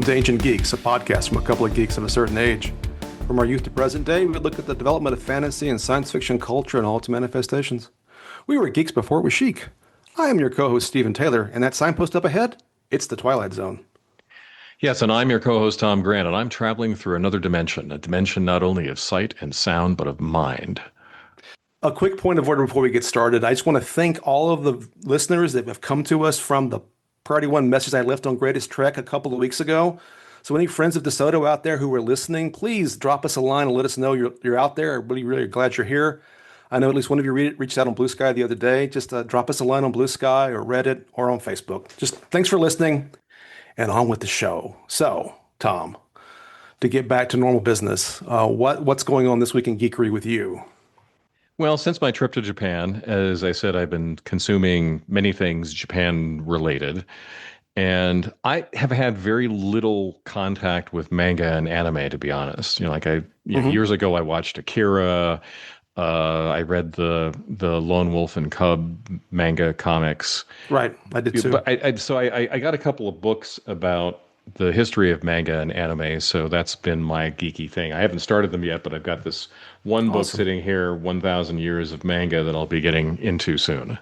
to Ancient Geeks, a podcast from a couple of geeks of a certain age. From our youth to present day, we look at the development of fantasy and science fiction culture and all its manifestations. We were geeks before it was chic. I am your co-host, Stephen Taylor, and that signpost up ahead, it's the Twilight Zone. Yes, and I'm your co-host, Tom Grant, and I'm traveling through another dimension, a dimension not only of sight and sound, but of mind. A quick point of order before we get started. I just want to thank all of the listeners that have come to us from the Priority One message I left on Greatest Trek a couple of weeks ago. So any friends of DeSoto out there who are listening, please drop us a line and let us know you're out there. I'm really glad you're here. I know at least one of you reached out on Blue Sky the other day. Just drop us a line on Blue Sky or Reddit or on Facebook. Just thanks for listening and on with the show. So, Tom, to get back to normal business, what's going on this week in geekery with you? Well, since my trip to Japan, as I said, I've been consuming many things Japan related. And I have had very little contact with manga and anime, to be honest. Years ago, I watched Akira. I read the Lone Wolf and Cub manga comics. Right, I did too. But I got a couple of books about the history of manga and anime, so that's been my geeky thing. I haven't started them yet, but I've got this one book sitting here, 1,000 Years of Manga, that I'll be getting into soon.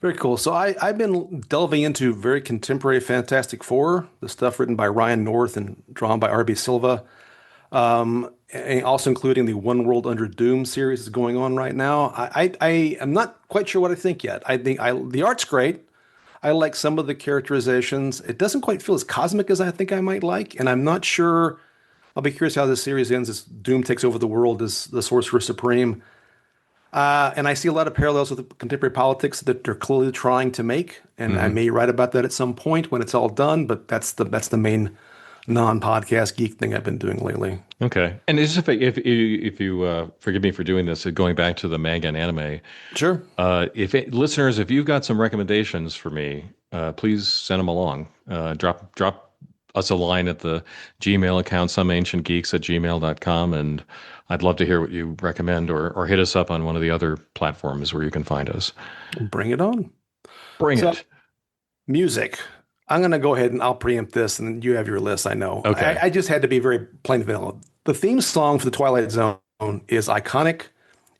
Very cool. So I've been delving into very contemporary Fantastic Four, the stuff written by Ryan North and drawn by R.B. Silva, and also including the One World Under Doom series is going on right now. I am not quite sure what I think yet. I think the art's great. I like some of the characterizations. It doesn't quite feel as cosmic as I think I might like, and I'm not sure. I'll be curious how this series ends as Doom takes over the world as the Sorcerer Supreme. And I see a lot of parallels with contemporary politics that they're clearly trying to make, and I may write about that at some point when it's all done. But that's the main non-podcast geek thing I've been doing lately. Okay, and just if you forgive me for doing this, going back to the manga and anime, sure. Listeners, if you've got some recommendations for me, please send them along. Drop us a line at the Gmail account, someancientgeeks@gmail.com, and I'd love to hear what you recommend, or hit us up on one of the other platforms where you can find us. Bring it on. Bring it. Music. I'm going to go ahead and I'll preempt this, and you have your list, I know. Okay. I just had to be very plain vanilla. The theme song for the Twilight Zone is iconic,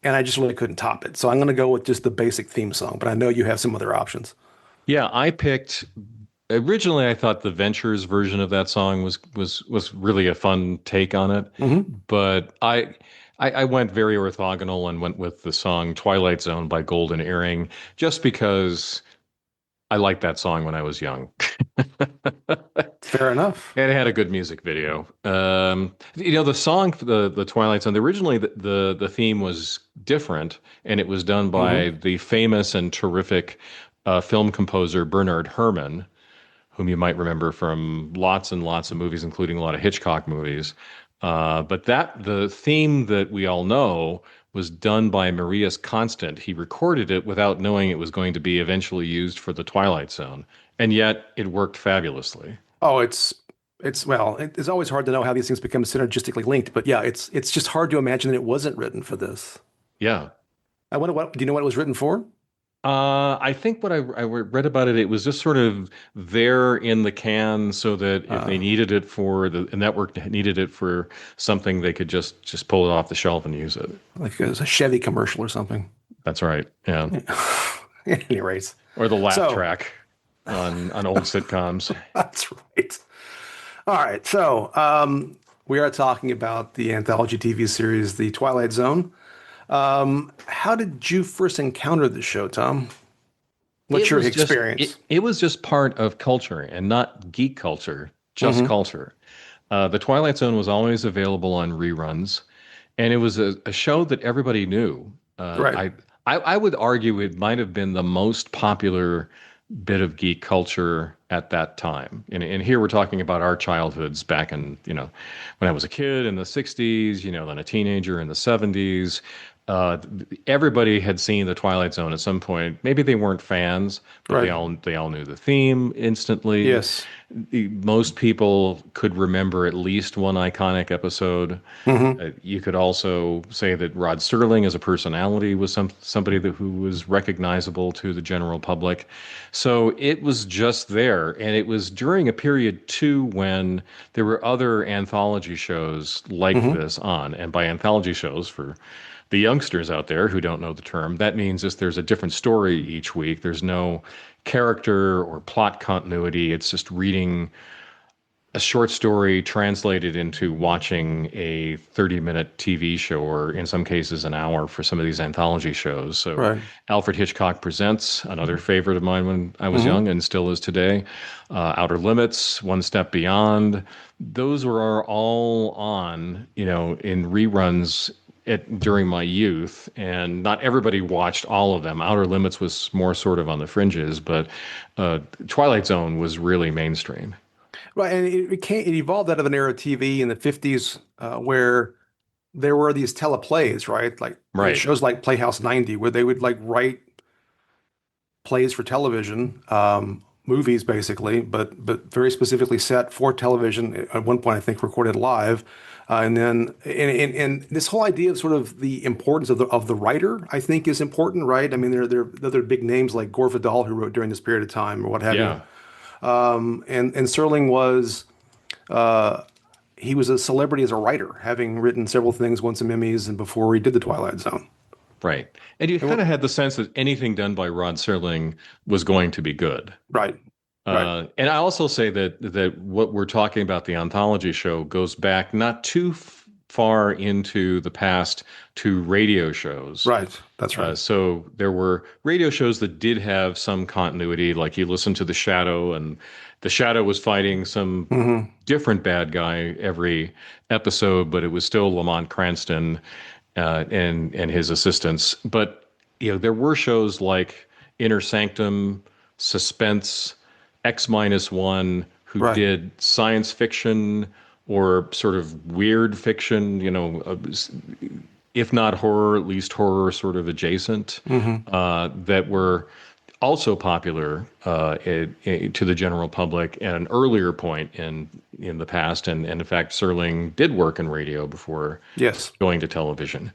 and I just really couldn't top it. So I'm going to go with just the basic theme song, but I know you have some other options. Yeah, originally I thought the Ventures version of that song was really a fun take on it, but I went very orthogonal and went with the song Twilight Zone by Golden Earring, just because I liked that song when I was young. Fair enough. And it had a good music video. The song for the Twilight Zone, originally the theme was different, and it was done by the famous and terrific film composer Bernard Herrmann, whom you might remember from lots and lots of movies, including a lot of Hitchcock movies. But the theme that we all know was done by Marius Constant. He recorded it without knowing it was going to be eventually used for the Twilight Zone, and yet it worked fabulously. Oh, it's always hard to know how these things become synergistically linked, but yeah, it's just hard to imagine that it wasn't written for this. Yeah. I wonder do you know what it was written for? I think what I read about it, it was just sort of there in the can so that if they needed it for the network needed it for something, they could just pull it off the shelf and use it. Like it was a Chevy commercial or something. That's right. Yeah. Anyways. Or the laugh track on old sitcoms. That's right. All right. So we are talking about the anthology TV series, The Twilight Zone. How did you first encounter the show, Tom? What's your experience? It was just part of culture, and not geek culture, just culture. The Twilight Zone was always available on reruns, and it was a show that everybody knew. Right. I would argue it might have been the most popular bit of geek culture at that time. And here we're talking about our childhoods back in, when I was a kid in the 60s, then a teenager in the 70s. uh, everybody had seen the Twilight Zone at some point. Maybe they weren't fans, but Right. they all knew the theme instantly. Yes. Most people could remember at least one iconic episode. Hmm. You could also say that Rod Serling as a personality was somebody who was recognizable to the general public. So it was just there. And it was during a period too when there were other anthology shows like Hmm. this on. And by anthology shows, for the youngsters out there who don't know the term, that means just there's a different story each week. There's no character or plot continuity. It's just reading a short story translated into watching a 30-minute TV show, or in some cases, an hour for some of these anthology shows. So, Right. Alfred Hitchcock Presents, another favorite of mine when I was Hmm. young and still is today. Outer Limits, One Step Beyond. Those were all on, in reruns during my youth, and not everybody watched all of them. Outer Limits was more sort of on the fringes, but Twilight Zone was really mainstream. Right. And it evolved out of an era of TV in the 50s where there were these teleplays, right? Like Right. shows like Playhouse 90, where they would like write plays for television, movies basically, but very specifically set for television. At one point, I think recorded live, and then and this whole idea of sort of the importance of the writer, I think, is important, right? I mean, there are other big names like Gore Vidal who wrote during this period of time or what have you. Yeah. And Serling was he was a celebrity as a writer, having written several things, won some Emmys, and before he did the Twilight Zone. Right. And you kind of had the sense that anything done by Rod Serling was going to be good. Right, right, And I also say that what we're talking about, the anthology show, goes back not too far into the past to radio shows. right. That's right. So there were radio shows that did have some continuity, like you listen to The Shadow, and The Shadow was fighting some Hmm. different bad guy every episode, but it was still Lamont Cranston and his assistants. But there were shows like Inner Sanctum, Suspense, X minus one, who Right. did science fiction or sort of weird fiction, if not horror, at least horror sort of adjacent, Hmm. that were also popular to the general public at an earlier point in the past. And in fact, Serling did work in radio before Yes. going to television.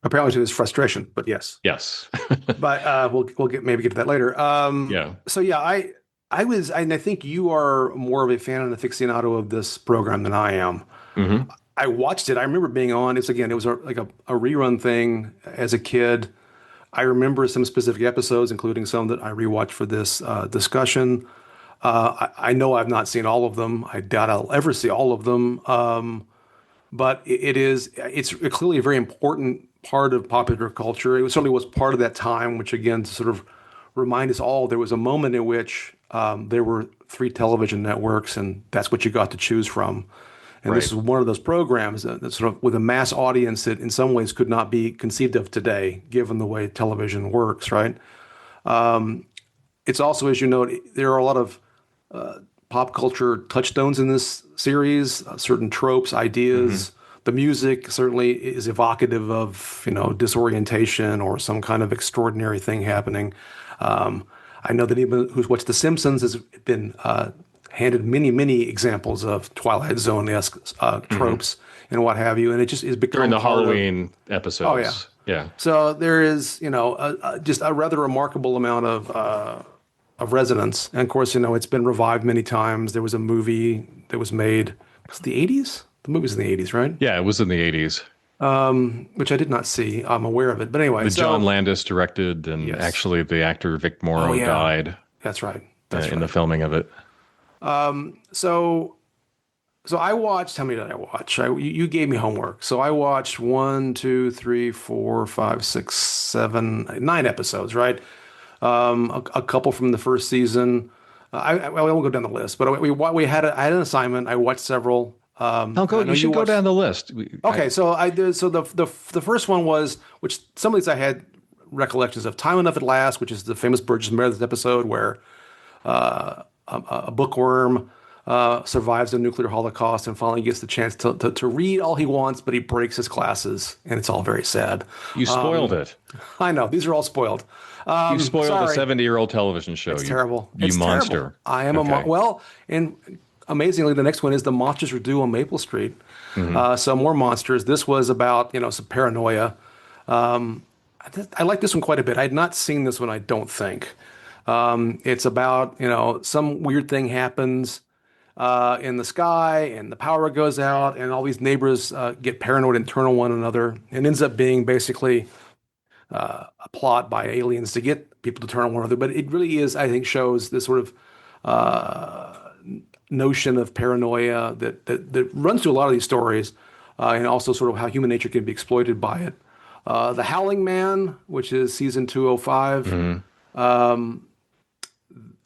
Apparently to his frustration, but yes. Yes. But we'll get to that later. Yeah. So yeah, I was, and I think you are more of a fan and aficionado of this program than I am. Hmm. I watched it. I remember being on. It was like a rerun thing as a kid. I remember some specific episodes, including some that I rewatched for this discussion. I know I've not seen all of them. I doubt I'll ever see all of them. But it's clearly a very important part of popular culture. It certainly was part of that time, which again, to sort of remind us all, there was a moment in which there were three television networks, and that's what you got to choose from. And this Right. is one of those programs that sort of with a mass audience that in some ways could not be conceived of today, given the way television works, right? It's also, as you note, there are a lot of pop culture touchstones in this series, certain tropes, Hmm. ideas. The music certainly is evocative of, disorientation or some kind of extraordinary thing happening. Um, I know that anyone who's watched The Simpsons has been handed many, many examples of Twilight Zone-esque Hmm. tropes and what have you, and it just has During become the part of. Halloween Oh yeah. episodes. Yeah. So there is, just a rather remarkable amount of resonance. And of course, it's been revived many times. There was a movie that was made, was it the 80s? The movie's in the 80s, right? Yeah, it was in the 80s. Which I did not see. I'm aware of it. But anyway, The John so Landis directed, and yes. actually the actor Vic Oh Morrow yeah. died That's right. That's in the right. filming of it. So I watched, how many did I watch? You gave me homework. So I watched one, two, three, four, five, six, seven, 9 episodes, right? A couple from the first season. I won't go down the list, but I had an assignment. I watched several. Oh, go. I know You you should go watched. down the list. Okay, so I did. So the first one was, which some of these I had recollections of. Time Enough at Last, which is the famous Burgess Meredith episode where a bookworm survives the nuclear holocaust and finally gets the chance to read all he wants, but he breaks his glasses, and it's all very sad. You spoiled it. I know these are all spoiled. You spoiled a Sorry, 70-year-old television show. it's terrible. You It's terrible. monster. I am Okay. well, and amazingly, the next one is The Monsters Were Due on Maple Street. Hmm. So more monsters. This was about some paranoia. I like this one quite a bit. I had not seen this one, I don't think. It's about, some weird thing happens in the sky and the power goes out and all these neighbors get paranoid and turn on one another. It ends up being basically a plot by aliens to get people to turn on one another. But it really is, I think, shows this sort of notion of paranoia that runs through a lot of these stories, and also sort of how human nature can be exploited by it. The Howling Man, which is season 205,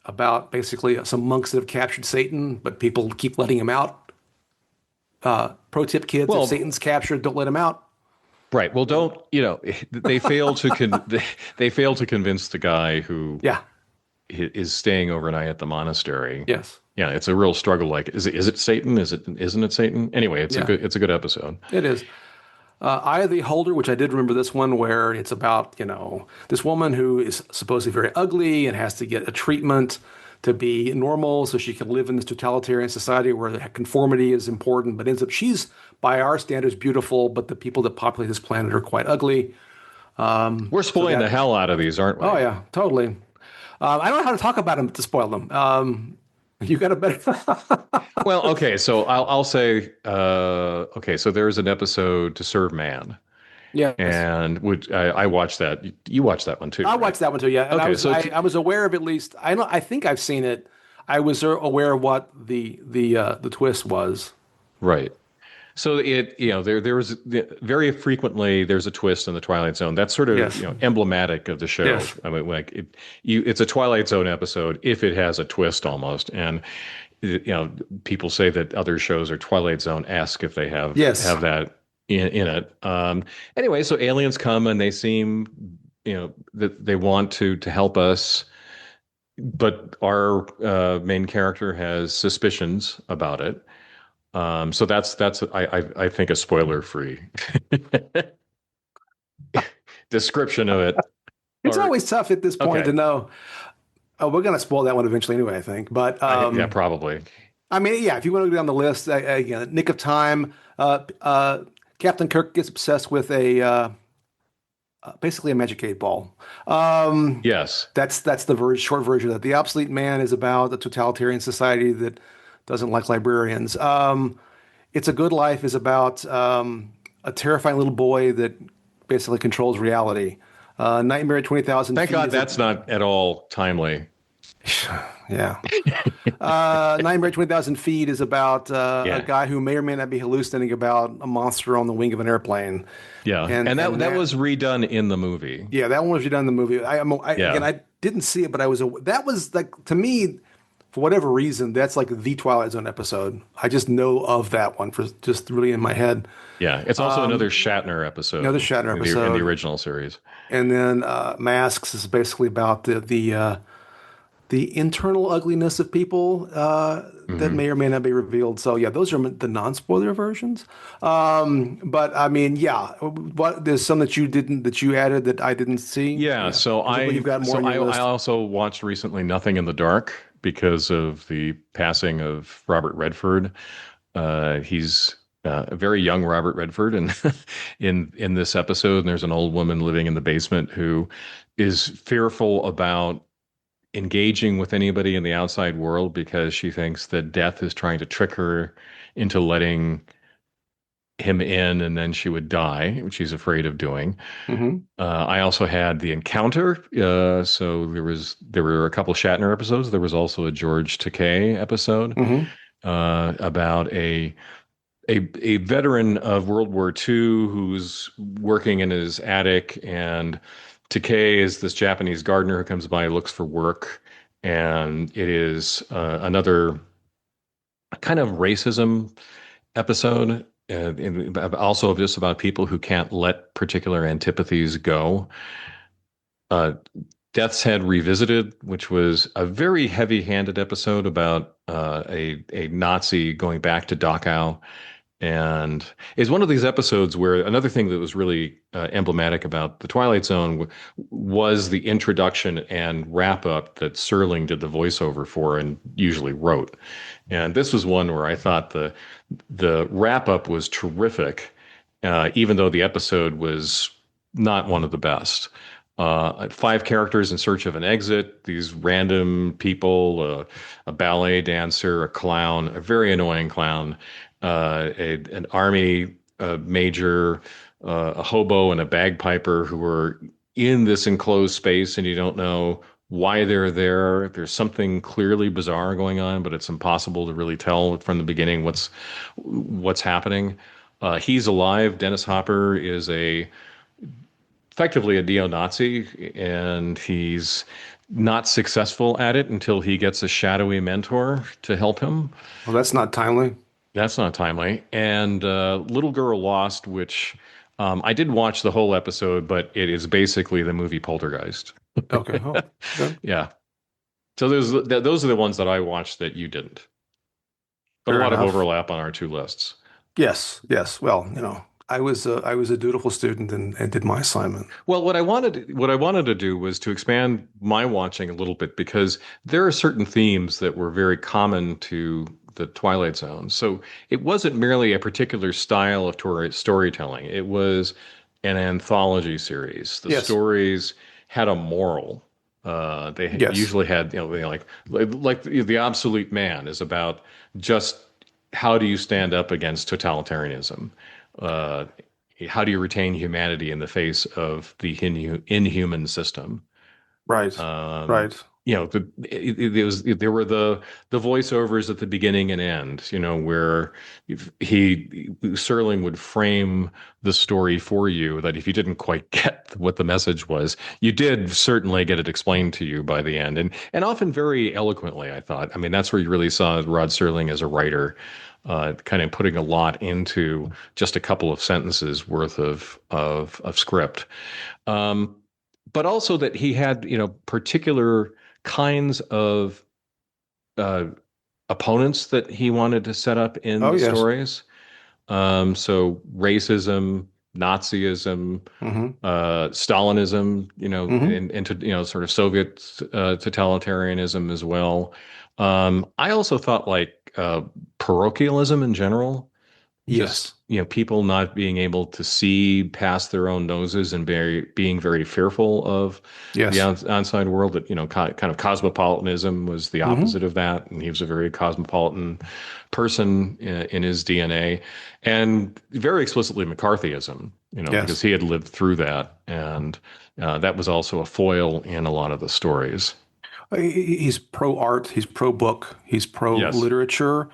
about basically some monks that have captured Satan, but people keep letting him out. Pro tip, kids: if Well, Satan's captured, don't let him out. right. Well, don't, they fail to they fail to convince the guy who Yeah. is staying overnight at the monastery. Yes. Yeah, it's a real struggle. Like, is it Satan? Isn't it Satan? Anyway, Yeah. it's a good episode. It is. Eye of the Beholder, which I did remember this one, where it's about, this woman who is supposedly very ugly and has to get a treatment to be normal so she can live in this totalitarian society where conformity is important, but ends up, she's, by our standards, beautiful, but the people that populate this planet are quite ugly. We're spoiling the hell out of these, aren't we? Oh, yeah, totally. I don't know how to talk about them to spoil them. You got a better. Well, okay, so I'll say, okay, so there's an episode To Serve Man, Yes. and which I watched that. You watched that one too, I right? watched that one too, yeah. And Okay, so I was aware of at least, I think I've seen it. I was aware of what the twist was. right. So there was very frequently there's a twist in the Twilight Zone. That's sort of Yes. emblematic of the show. Yes. I mean, like it's a Twilight Zone episode if it has a twist almost, and people say that other shows are Twilight Zone-esque if they have Yes. that in it. Anyway, so aliens come and they seem that they want to help us, but our main character has suspicions about it. So that's I think a spoiler free description of it. It's Or always tough at this point okay, to know. Oh, we're going to spoil that one eventually anyway, I think. But yeah, probably. I mean, yeah, if you want to go down the list, again, Nick of Time, Captain Kirk gets obsessed with basically a magic 8 ball. Yes. That's the short version of that. The Obsolete Man is about a totalitarian society that doesn't like librarians. It's a Good Life is about a terrifying little boy that basically controls reality. Nightmare at 20,000 Thank feet. God that's not at all timely. Yeah. Nightmare at 20,000 feet is about Yeah. a guy who may or may not be hallucinating about a monster on the wing of an airplane. Yeah. And that was redone in the movie. Yeah, that one was redone in the movie. Yeah. Again, I didn't see it, but that was like, to me, for whatever reason, that's like the Twilight Zone episode. I just know of that one for just really in my head. Yeah. It's also another Shatner episode. Another Shatner in episode. the original series. And then Masks is basically about the internal ugliness of people that may or may not be revealed. So yeah, those are the non-spoiler versions. But I mean, yeah, there's some that you added that I didn't see. Yeah. So You've got more on your list. I also watched recently Nothing in the Dark because of the passing of Robert Redford. He's a very young Robert Redford, and in this episode, and there's an old woman living in the basement who is fearful about engaging with anybody in the outside world because she thinks that death is trying to trick her into letting him in, and then she would die, which she's afraid of doing. Hmm. I also had The Encounter. So there were a couple Shatner episodes. There was also a George Takei episode Hmm. about a veteran of World War II who's working in his attic, and Takei is this Japanese gardener who comes by, looks for work, and it is another kind of racism episode. Also just about people who can't let particular antipathies go. Death's Head Revisited, which was a very heavy-handed episode about a Nazi going back to Dachau. And it's one of these episodes where another thing that was really emblematic about the Twilight Zone was the introduction and wrap up that Serling did the voiceover for and usually wrote. And this was one where I thought the wrap up was terrific, even though the episode was not one of the best. Five characters in search of an exit, these random people, a ballet dancer, a clown, a very annoying clown, an army major, a hobo, and a bagpiper who are in this enclosed space, and you don't know why they're there. There's something clearly bizarre going on, but it's impossible to really tell from the beginning what's happening. He's alive. Dennis Hopper is effectively a neo-Nazi, and he's not successful at it until he gets a shadowy mentor to help him. Well, that's not timely. That's not timely. And Little Girl Lost, which I didn't watch the whole episode, but it is basically the movie Poltergeist. Okay. Oh, okay. Yeah. So those are the ones that I watched that you didn't. But a Fair lot of enough. overlap on our two lists. Yes, yes. Well, I was a dutiful student and did my assignment. Well, what I wanted to do was to expand my watching a little bit because there are certain themes that were very common to the Twilight Zone. So it wasn't merely a particular style of storytelling. It was an anthology series. The Yes, stories had a moral. They yes, usually had, like the Obsolete Man is about just how do you stand up against totalitarianism? Uh, how do you retain humanity in the face of the inhuman system? right, Um, right. there were the voiceovers at the beginning and end, where Serling would frame the story for you that if you didn't quite get what the message was, you did certainly get it explained to you by the end, and often very eloquently, I thought. I mean, that's where you really saw Rod Serling as a writer, kind of putting a lot into just a couple of sentences worth of script. Um, but also that he had, particular kinds of uh, opponents that he wanted to set up in Oh, the yes. stories. So racism, Nazism, Mm-hmm. Stalinism, Mm-hmm. into sort of Soviet totalitarianism as well. I also thought like parochialism in general, just Yes, people not being able to see past their own noses and being very fearful of the yes. outside world. That kind of cosmopolitanism was the Mm-hmm. opposite of that, and he was a very cosmopolitan person in his DNA, and very explicitly McCarthyism. Because Yes. he had lived through that, and that was also a foil in a lot of the stories. He's pro art. He's pro book. He's pro Yes. literature.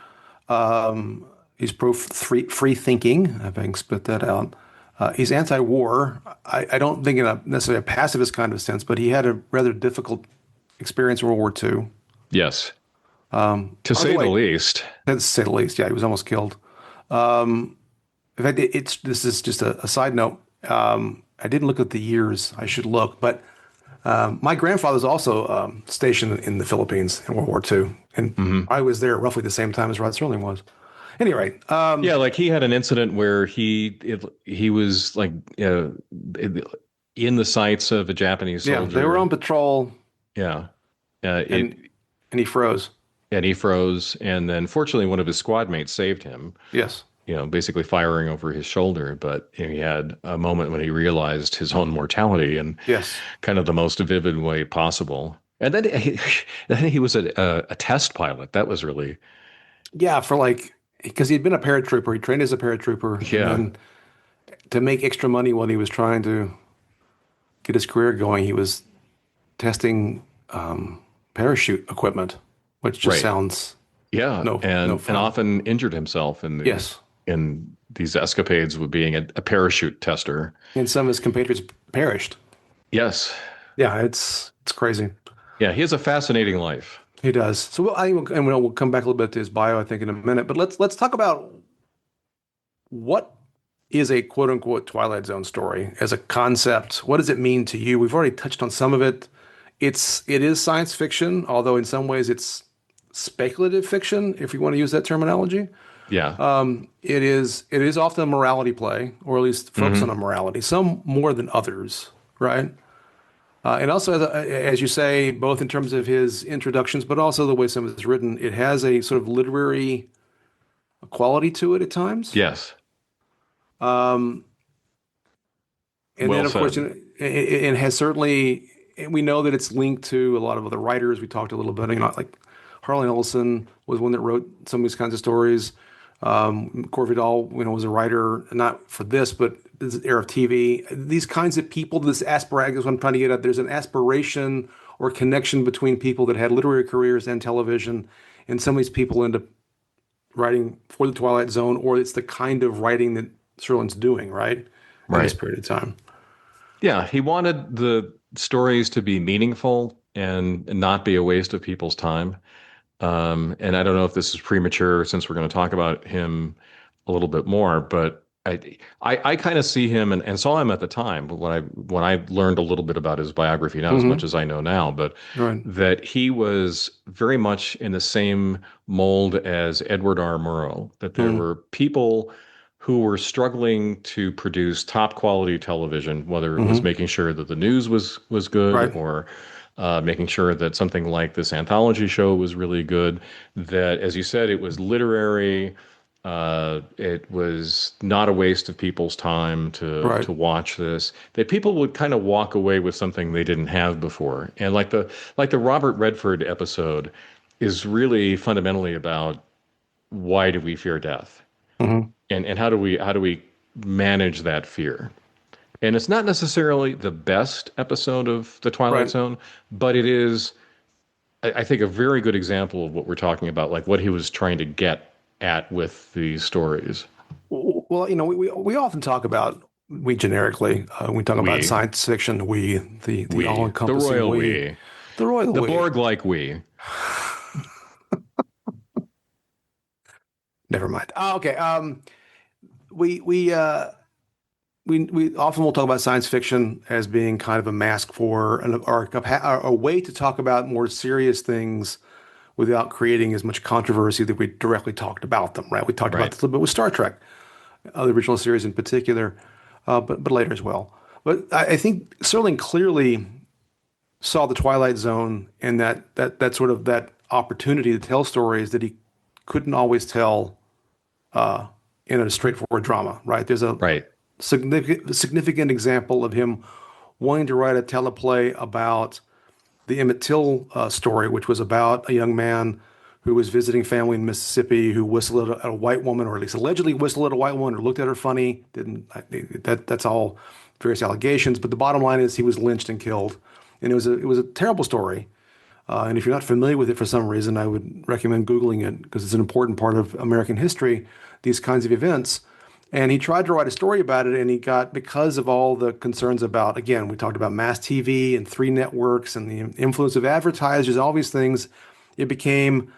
Um, he's pro free thinking. I think spit that out. He's anti-war. I don't think in a necessarily a pacifist kind of sense, but he had a rather difficult experience in World War II. Yes. To By the say the way, least. to say the least, yeah, he was almost killed. In fact, this is just a side note. I didn't look at the years. I should look, but my grandfather was also stationed in the Philippines in World War II, and Mhm. I was there roughly the same time as Rod Serling was. Anyway, Yeah, like he had an incident where he was like in the sights of a Japanese yeah, they were soldier. on patrol, Yeah, it and and he froze. and he froze, and then fortunately one of his squad mates saved him. Yes, Basically firing over his shoulder, but he had a moment when he realized his own mortality in yes, kind of the most vivid way possible. And then then he was a test pilot. That was really yeah, for like because he'd been a paratrooper. He trained as a paratrooper, and yeah, then to make extra money while he was trying to get his career going, he was testing parachute equipment, which just right. sounds Yeah, no and fun. often injured himself Yes, in these escapades with being a parachute tester. and some of his compatriots perished. Yes, Yeah, it's crazy. yeah, he has a fascinating life. He does. So and we'll come back a little bit to his bio, I think, in a minute. But let's talk about what is a quote unquote Twilight Zone story as a concept. What does it mean to you? We've already touched on some of it it is science fiction, although in some ways it's speculative fiction, if you want to use that terminology. Yeah. It is often a morality play, or at least focus on a Hmm. morality, some more than others, right? And also, as you say, both in terms of his introductions, but also the way some of it's written, it has a sort of literary quality to it at times. Yes. Um, and Well then, of course, said. you know, it has certainly, and we know that it's linked to a lot of other writers. We talked a little bit, you know, like Harlan Ellison was one that wrote some of these kinds of stories. Gore Vidal, you know, was a writer, not for this, but this era of TV. These kinds of people, this aspiragus, what I'm trying to get at, there's an aspiration or connection between people that had literary careers and television, and some of these people end up writing for the Twilight Zone, or it's the kind of writing that Serling's doing, right, in this Right. period of time. Yeah, he wanted the stories to be meaningful and not be a waste of people's time. And I don't know if this is premature since we're going to talk about him a little bit more, but I kind of see him and saw him at the time, but when I learned a little bit about his biography, not as much Hmm. as I know now, but Right. that he was very much in the same mold as Edward R. Murrow, that there Mm. were people who were struggling to produce top quality television, whether it was Hmm. making sure that the news was good Right. or making sure that something like this anthology show was really good. That, as you said, it was literary. It was not a waste of people's time Right. to watch this. That people would kind of walk away with something they didn't have before. And like the Robert Redford episode is really fundamentally about why do we fear death, Hmm. and how do we manage that fear. And it's not necessarily the best episode of The Twilight Right. Zone, but it is, I think, a very good example of what we're talking about, like what he was trying to get at with these stories. Well, you know, we often talk about we generically we talk about We, science fiction. We the the all-encompassing royal we, we, the royal the we. Borg like we. Never mind. Oh, okay. We we uh we often will talk about science fiction as being kind of a mask for or a way to talk about more serious things without creating as much controversy that we directly talked about them. Right? We talked about Right, this a little bit with Star Trek, the original series in particular, but later as well. But I think Serling clearly saw the Twilight Zone and that sort of that opportunity to tell stories that he couldn't always tell in a straightforward drama. Right? There's a right, significant example of him wanting to write a teleplay about the Emmett Till story, which was about a young man who was visiting family in Mississippi who whistled at a white woman, or at least allegedly whistled at a white woman, or looked at her funny. Didn't that's all various allegations. But the bottom line is he was lynched and killed, and it was a terrible story. And if you're not familiar with it for some reason, I would recommend Googling it because it's an important part of American history, these kinds of events. And he tried to write a story about it, and he got, because of all the concerns about, again, we talked about mass TV and three networks and the influence of advertisers, all these things, it became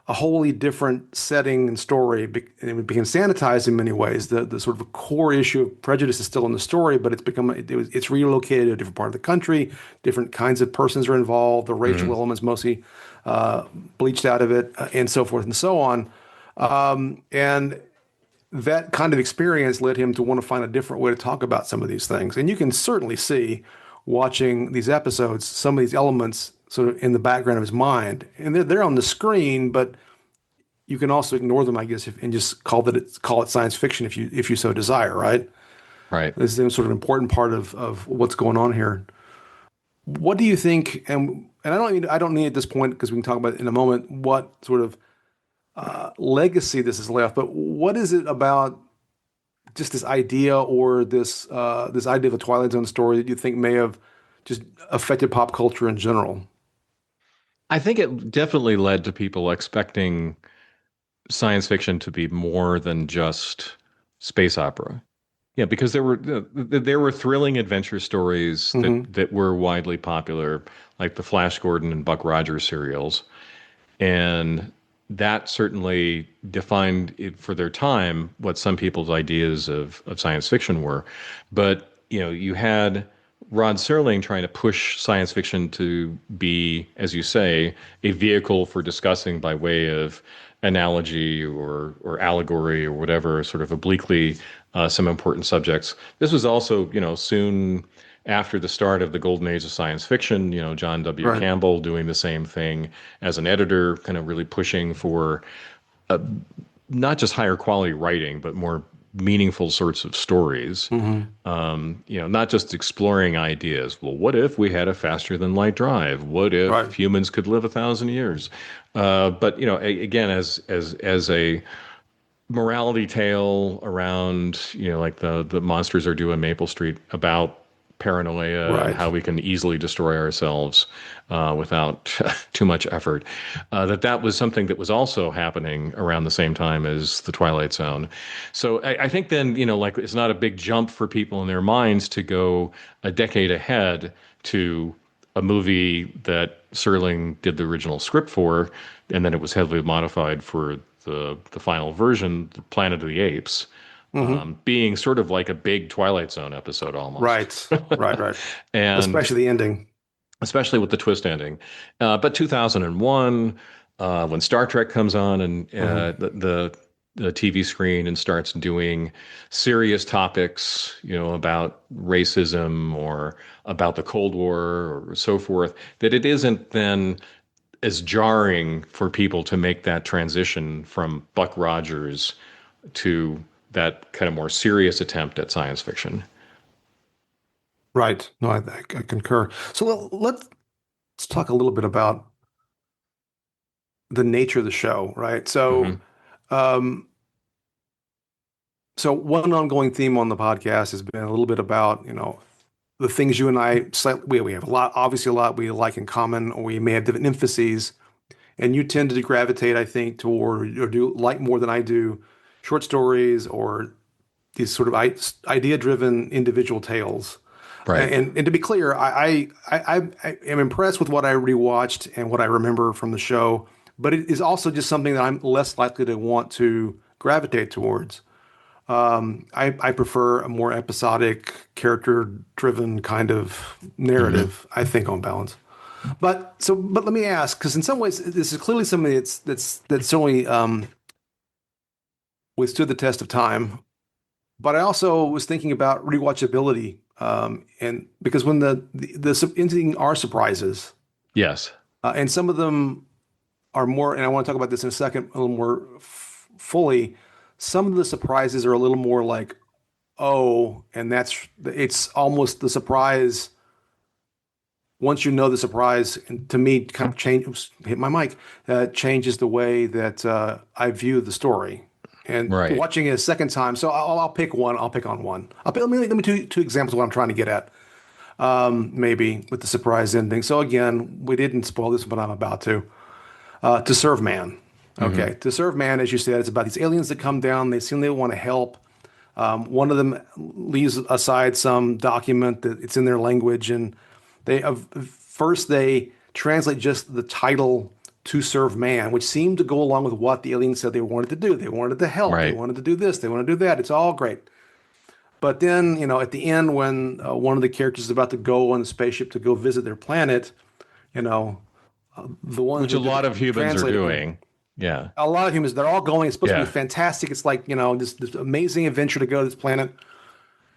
a wholly different setting and story. And it became sanitized in many ways. The sort of core issue of prejudice is still in the story, but it's relocated to a different part of the country. Different kinds of persons are involved. The racial hmm, elements mostly bleached out of it, and so forth and so on. And that kind of experience led him to want to find a different way to talk about some of these things. And you can certainly see watching these episodes, some of these elements sort of in the background of his mind. And they're on the screen, but you can also ignore them, I guess, and just call it science fiction if you so desire, right? right. This is a sort of important part of what's going on here. What do you think? And I don't need at this point because we can talk about it in a moment what sort of legacy this has left. But what is it about just this idea or this idea of a Twilight Zone story that you think may have just affected pop culture in general? I think it definitely led to people expecting science fiction to be more than just space opera. Yeah, because there were thrilling adventure stories Hmm. that were widely popular, like the Flash Gordon and Buck Rogers serials, and that certainly defined it for their time what some people's ideas of science fiction were. But you know, you had Rod Serling trying to push science fiction to be, as you say, a vehicle for discussing by way of analogy or allegory or whatever, sort of obliquely some important subjects. This was also, soon after the start of the golden age of science fiction. John W. Right. Campbell doing the same thing as an editor, kind of really pushing for not just higher quality writing, but more meaningful sorts of stories. Hmm. Not just exploring ideas. Well, what if we had a faster than light drive? What if Right. humans could live 1,000 years? But again, as a morality tale around, like the monsters are due in Maple Street about paranoia and Right. how we can easily destroy ourselves without too much effort. That was something that was also happening around the same time as the Twilight Zone. So I think then, like it's not a big jump for people in their minds to go a decade ahead to a movie that Serling did the original script for, and then it was heavily modified for the final version, the Planet of the Apes, Hmm. being sort of like a big Twilight Zone episode almost, Right. Right. Right. and Especially the ending. especially with the twist ending. But 2001, when Star Trek comes on and Hmm. the TV screen and starts doing serious topics, about racism or about the Cold War or so forth, that it isn't then as jarring for people to make that transition from Buck Rogers to that kind of more serious attempt at science fiction. Right. No, I concur. So let's talk a little bit about the nature of the show, right? Hmm. Um, so one ongoing theme on the podcast has been a little bit about, the things you and I we have a lot, obviously a lot we like in common, or we may have different emphases. And you tend to gravitate, I think, toward or do like more than I do short stories or these sort of idea-driven individual tales. Right. And to be clear, I am impressed with what I rewatched and what I remember from the show, but it is also just something that I'm less likely to want to gravitate towards. I prefer a more episodic, character-driven kind of Hmm. narrative, I think, on balance. But let me ask, because in some ways this is clearly something that's certainly withstood the test of time. But I also was thinking about rewatchability, and because when the ending are surprises, Yes. and some of them are more, and I want to talk about this in a second, a little more fully. Some of the surprises are a little more like, oh, and it's almost the surprise. Once you know the surprise, and to me, kind of change. Oops, hit my mic. Changes the way that I view the story. And Right. watching it a second time, so I'll pick one. I'll pick on one. Let me two examples of what I'm trying to get at. Maybe with the surprise ending. So again, we didn't spoil this, but I'm about to. To serve man. Hmm. Okay, to serve man, as you said, it's about these aliens that come down. They seem they want to help. One of them leaves aside some document that it's in their language, and first they translate just the title "to serve man," which seemed to go along with what the aliens said they wanted to do. They wanted to help. They Right. wanted to do this. They want to do that. It's all great. But then, at the end, when one of the characters is about to go on the spaceship to go visit their planet, you know, the one Which who a did the lot of humans are translating, doing. Yeah. a lot of humans, they're all going. It's supposed to be Yeah. fantastic. It's like, this amazing adventure to go to this planet.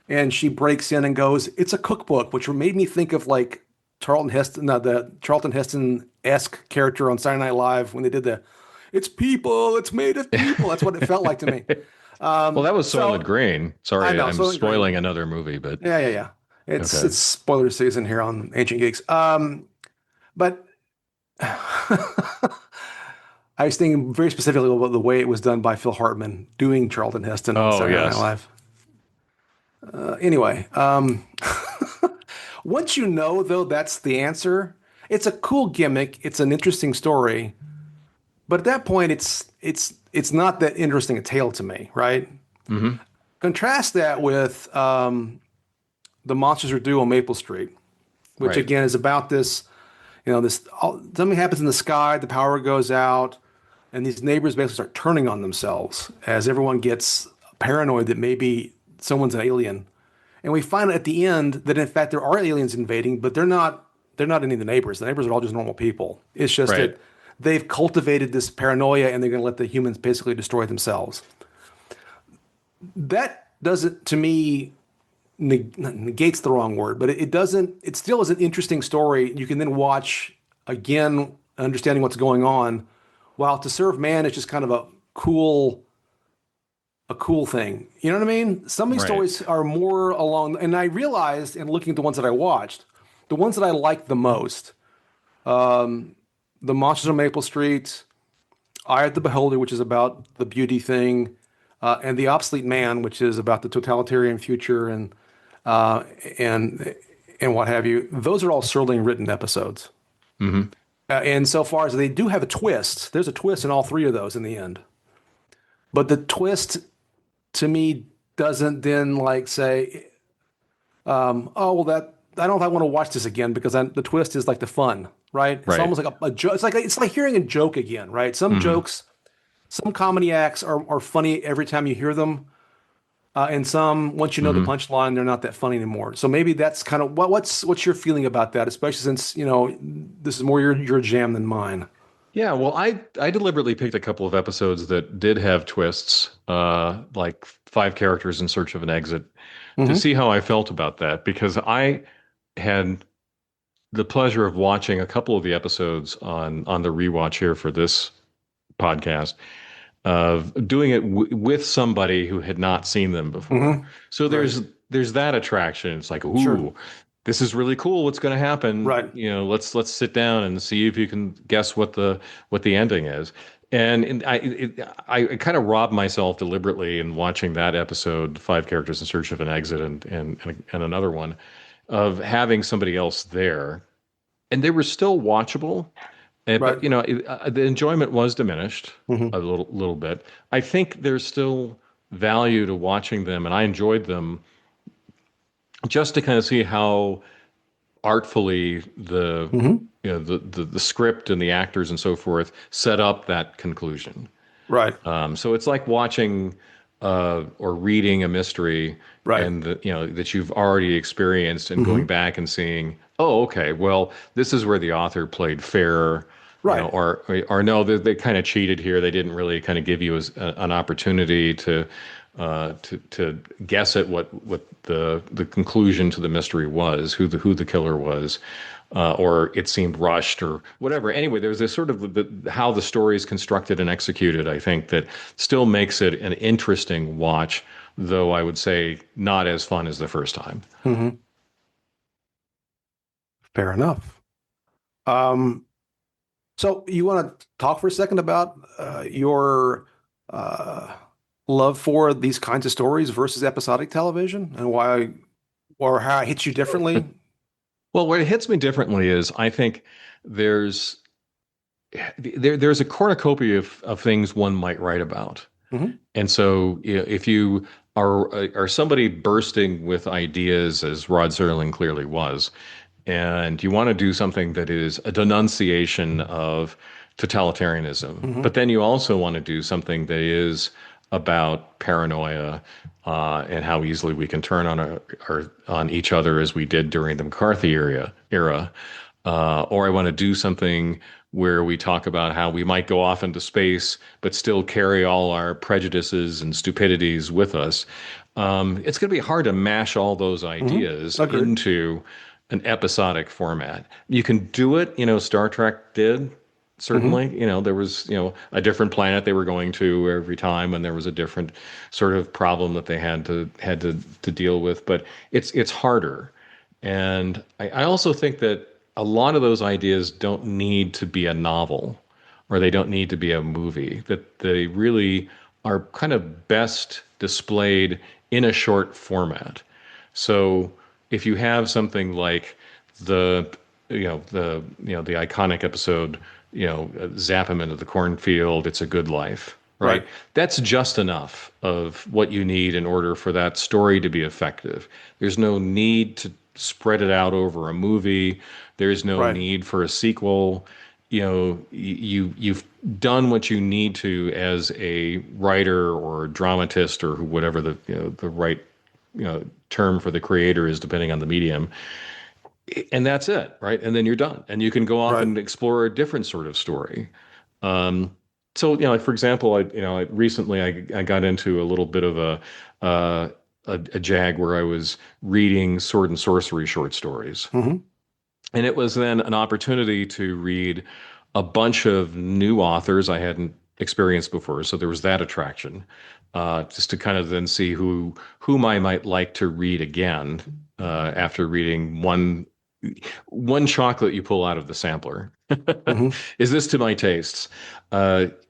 And she breaks in and goes, "It's a cookbook," which made me think of like Charlton Heston, the Charlton Heston-esque character on Saturday Night Live when they did "It's people, it's made of people." That's what it felt like to me. Well, that was Soylent So Green. I Sorry, know, I'm Soylent Green. spoiling another movie, but Yeah, yeah, yeah. It's okay. it's spoiler season here on Ancient Geeks. But I was thinking very specifically about the way it was done by Phil Hartman doing Charlton Heston on Oh, Saturday Night yes. Live. Anyway, once you know though that's the answer, it's a cool gimmick. It's an interesting story, but at that point, it's not that interesting a tale to me, right? Hmm. Contrast that with the Monsters Are Due on Maple Street, which Right. again is about this. Something happens in the sky, the power goes out, and these neighbors basically start turning on themselves as everyone gets paranoid that maybe someone's an alien. And we find at the end that in fact there are aliens invading, but they're not any of the neighbors. The neighbors are all just normal people. It's just Right. that they've cultivated this paranoia and they're going to let the humans basically destroy themselves. That doesn't, to me, negates the wrong word, but it doesn't, it still is an interesting story. You can then watch again, understanding what's going on, while to serve man is just kind of a cool thing. You know what I mean? Some of these Right. stories are more along, and I realized in looking at the ones that I watched, the ones that I liked the most, The Monsters on Maple Street, Eye of the Beholder, which is about the beauty thing, and The Obsolete Man, which is about the totalitarian future uh, and and what have you. Those are all Serling written episodes. Hmm. And so far as they do have a twist, there's a twist in all three of those in the end. But the twist to me doesn't then like say, oh well, that I don't know if I want to watch this again because the twist is like the fun, right? It's Right. almost like a joke. It's like hearing a joke again, right? Some Hmm. jokes, some comedy acts are funny every time you hear them, and some once you know the Hmm. punchline, they're not that funny anymore. So maybe that's kind of what's your feeling about that, especially since this is more your jam than mine. Yeah, well, I deliberately picked a couple of episodes that did have twists, like five characters in search of an exit, to Hmm. see how I felt about that because I had the pleasure of watching a couple of the episodes on the rewatch here for this podcast, of doing it with somebody who had not seen them before. Hmm. So Right. there's that attraction. It's like, Sure. ooh, this is really cool. What's going to happen? Right. Let's sit down and see if you can guess what the ending is. And I kind of robbed myself deliberately in watching that episode, Five Characters in Search of an Exit, and another one, of having somebody else there, and they were still watchable. Right. But the enjoyment was diminished Hmm. a little bit. I think there's still value to watching them, and I enjoyed them just to kind of see how artfully Hmm. the script and the actors and so forth set up that conclusion. Right. So it's like watching or reading a mystery Right. and that you've already experienced and going Hmm. back and seeing, oh, okay, well, this is where the author played fair, Right. or no, they kind of cheated here. They didn't really kind of give you an opportunity to guess at what the conclusion to the mystery was, who the killer was, or it seemed rushed or whatever. Anyway, there's this sort of how the story is constructed and executed. I think that still makes it an interesting watch, though I would say not as fun as the first time. Hmm. Fair enough. Um, so you want to talk for a second about your uh, love for these kinds of stories versus episodic television and why or how it hits you differently? Well, what hits me differently is I think there's there's a cornucopia of things one might write about. Hmm. And so, if you are somebody bursting with ideas, as Rod Serling clearly was, and you want to do something that is a denunciation of totalitarianism, Hmm. but then you also want to do something that is about paranoia and how easily we can turn on each other as we did during the McCarthy era, or I want to do something where we talk about how we might go off into space but still carry all our prejudices and stupidities with us. It's going to be hard to mash all those Hmm. ideas Agreed. into an episodic format. You can do it, Star Trek did. Hmm. Certainly, there was, a different planet they were going to every time, and there was a different sort of problem that they had to deal with. But it's harder, and I also think that a lot of those ideas don't need to be a novel or they don't need to be a movie, that they really are kind of best displayed in a short format. So if you have something like the the iconic episode, zap him into the cornfield, it's a good life, right? Right. That's just enough of what you need in order for that story to be effective. There's no need to spread it out over a movie. There's no Right. need for a sequel. You've done what you need to as a writer or dramatist or whatever the right term for the creator is depending on the medium, and that's it, right? And then you're done, and you can go off Right. and explore a different sort of story. So like for example, recently I got into a little bit of uh, a jag where I was reading sword and sorcery short stories. Hmm. And it was then an opportunity to read a bunch of new authors I hadn't experienced before. So there was that attraction, just to kind of then see whom I might like to read again after reading one chocolate you pull out of the sampler. Hmm. Is this to my tastes?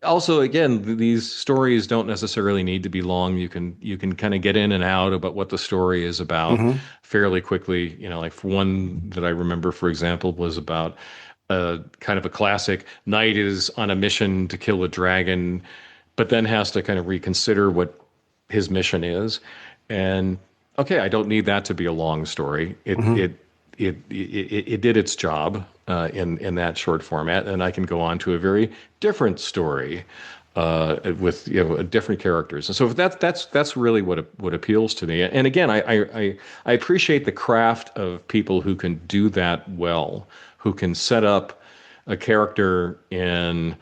Also, again, these stories don't necessarily need to be long. You can kind of get in and out about what the story is about Hmm. fairly quickly. Like for one that I remember, for example, was about kind of a classic knight is on a mission to kill a dragon, but then has to kind of reconsider what his mission is. And okay, I don't need that to be a long story. Hmm. It did its job in that short format, and I can go on to a very different story with different characters. And so that's really what appeals to me. And again, I appreciate the craft of people who can do that well, who can set up a character in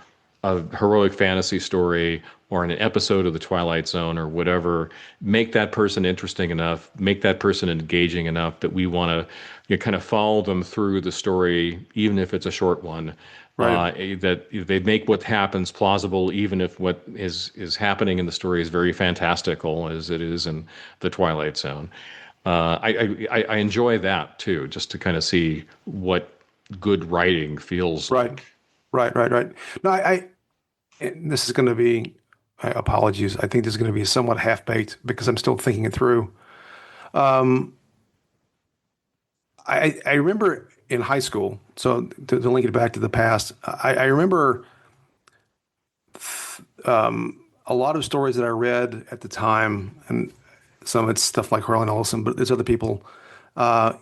a heroic fantasy story or in an episode of the Twilight Zone or whatever, make that person interesting enough, make that person engaging enough that we want to kind of follow them through the story, even if it's a short one. Right. That they make what happens plausible, even if what is happening in the story is very fantastical, as it is in the Twilight Zone. I enjoy that too, just to kind of see what good writing feels Right. like. Right. Right. Right. No, and this is going to be, apologies. I think this is going to be somewhat half-baked because I'm still thinking it through. Um, I remember in high school, so to link it back to the past, I remember a lot of stories that I read at the time, and some of it's stuff like Harlan Ellison, but there's other people.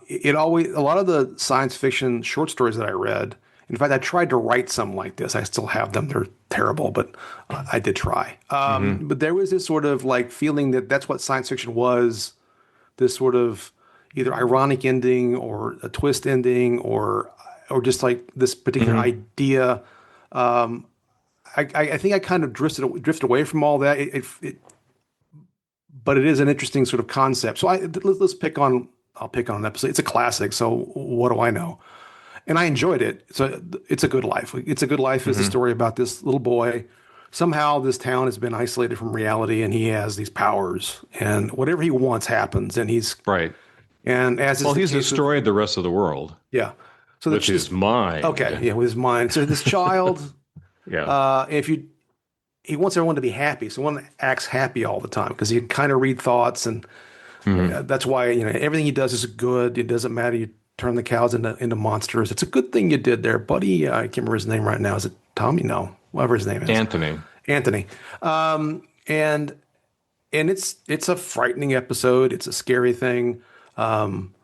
It always a lot of the science fiction short stories that I read. In fact, I tried to write some like this. I still have them. They're terrible, but I did try. Hmm. But there was this sort of like feeling that that's what science fiction was. This sort of either ironic ending or a twist ending or just like this particular Hmm. idea. I think I kind of drifted away from all that. But it is an interesting sort of concept. So let's pick on I'll pick on an episode. It's a classic, so what do I know? And I enjoyed it. So it's a good life. It's a good life is a Hmm. story about this little boy. Somehow this town has been isolated from reality, and he has these powers, and whatever he wants happens. Right. And as is Well, the he's case with destroyed the rest of the world yeah. So with his this okay, mind. yeah, with his mind. So this child, Yeah. if you he wants everyone to be happy. So one acts happy all the time because he can kind of read thoughts, and Hmm. that's why everything he does is good. It doesn't matter. You turn the cows into monsters. It's a good thing you did there, buddy. I can't remember his name right now. Is it Tommy? No, whatever his name is, Anthony. Anthony. And it's a frightening episode. It's a scary thing. Um,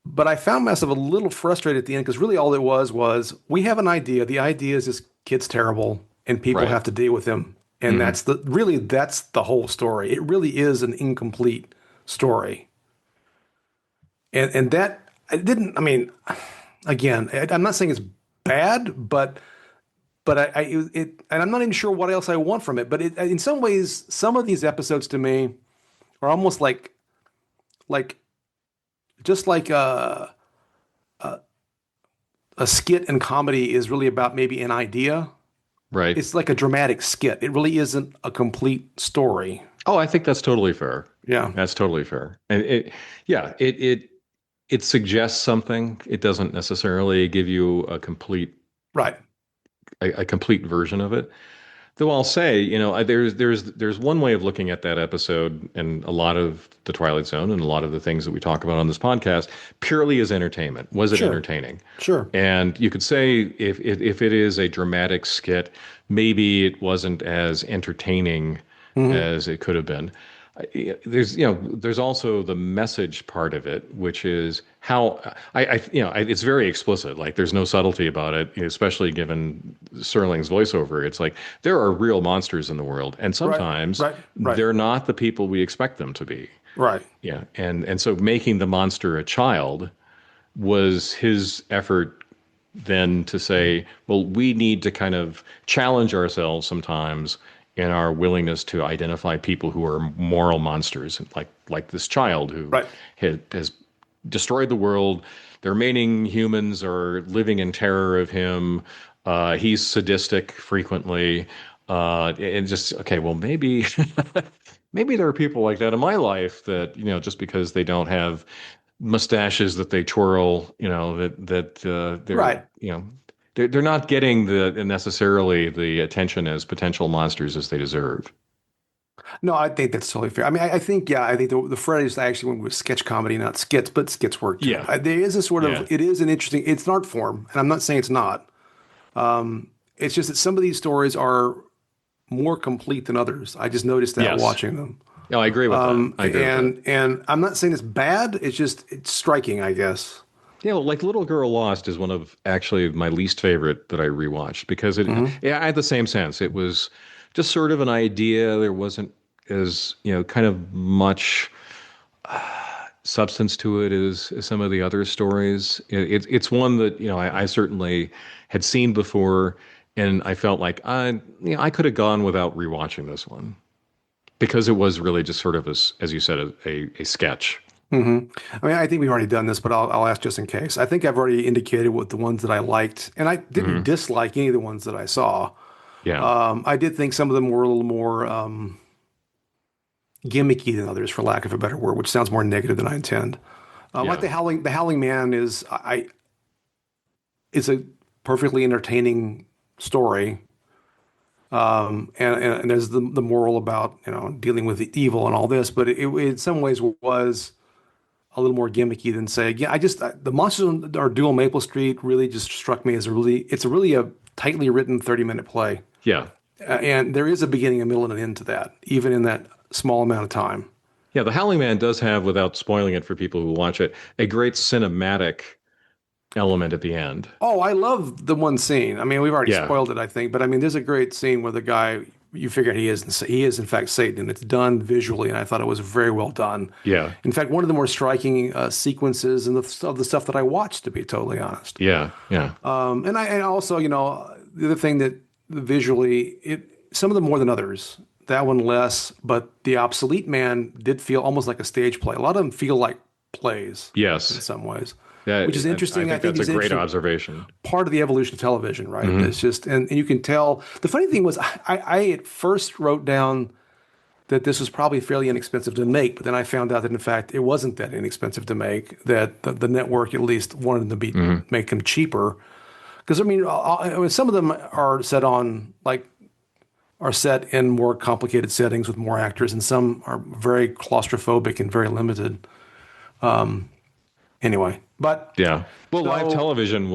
but I found myself a little frustrated at the end because really all it was we have an idea. The idea is this kid's terrible, and people Right. have to deal with him. And Hmm. that's the whole story. It really is an incomplete story. And that I didn't. I mean, again, I'm not saying it's bad, but and I'm not even sure what else I want from it. But in some ways, some of these episodes to me are almost like just like a skit and comedy is really about maybe an idea. Right. It's like a dramatic skit. It really isn't a complete story. Oh, I think that's totally fair. Yeah. That's totally fair. And yeah, it suggests something. It doesn't necessarily give you Right. a complete version of it. Though I'll say, there's one way of looking at that episode and a lot of the Twilight Zone and a lot of the things that we talk about on this podcast purely as entertainment. Was it Sure. entertaining? Sure. And you could say if it is a dramatic skit, maybe it wasn't as entertaining Hmm. as it could have been. there's also the message part of it, which is how it's very explicit. Like there's no subtlety about it, especially given Serling's voiceover. It's like there are real monsters in the world, and Right, sometimes right, right, they're not the people we expect them to be. right. Yeah, and so making the monster a child was his effort then to say, well, we need to kind of challenge ourselves sometimes in our willingness to identify people who are moral monsters, like this child who Right. has destroyed the world. The remaining humans are living in terror of him. He's sadistic frequently. And just okay, well, maybe maybe there are people like that in my life that just because they don't have mustaches that they twirl, they're Right. they're not getting the necessarily the attention as potential monsters as they deserve. No, I think that's totally fair. I mean, I think, yeah, I think the phrase I actually went with sketch comedy, not skits, but skits work too. Yeah, There is a sort of, yeah, it is an interesting, it's an art form, and I'm not saying it's not. It's just that some of these stories are more complete than others. I just noticed that yes. watching them. No, I agree with that. I agree with that. And I'm not saying it's bad. It's just, it's striking, I guess. Yeah, well, like Little Girl Lost is one of actually my least favorite that I rewatched because Hmm. yeah, I had the same sense. It was just sort of an idea. There wasn't as, kind of much substance to it as some of the other stories. It's one that, I certainly had seen before, and I felt like I could have gone without rewatching this one because it was really just sort of, as you said, a sketch. Hmm. I mean, I think we've already done this, but I'll ask just in case. I think I've already indicated what the ones that I liked, and I didn't Hmm. dislike any of the ones that I saw. Yeah. I did think some of them were a little more gimmicky than others, for lack of a better word, which sounds more negative than I intend. Like Yeah. the Howling Man is a perfectly entertaining story, and there's the moral about dealing with the evil and all this, but it in some ways was a little more gimmicky than say. Yeah, the Monsters on our Duel Maple Street really just struck me as it's a really a tightly written 30-minute play. Yeah. And there is a beginning, a middle, and an end to that, even in that small amount of time. Yeah, The Howling Man does have, without spoiling it for people who watch it, a great cinematic element at the end. Oh, I love the one scene. I mean, we've already Yeah. spoiled it, I think, but I mean, there's a great scene where the guy, you figure he is in fact Satan, and it's done visually, and I thought it was very well done. Yeah. In fact, one of the more striking sequences of the stuff that I watched, to be totally honest. Yeah. Yeah. And also, the other thing that visually, some of them more than others. That one less, but the Obsolete Man did feel almost like a stage play. A lot of them feel like plays in Yes. some ways, Yeah. which is I interesting. I think think that's a it's great interesting observation. part of the evolution of television, right? Hmm. It's just, and you can tell. The funny thing was, I at first wrote down that this was probably fairly inexpensive to make, but then I found out that in fact it wasn't that inexpensive to make. That the network at least wanted to Hmm. make them cheaper. Because I mean, some of them are set in more complicated settings with more actors, and some are very claustrophobic and very limited. Anyway, but Yeah. Well, live so television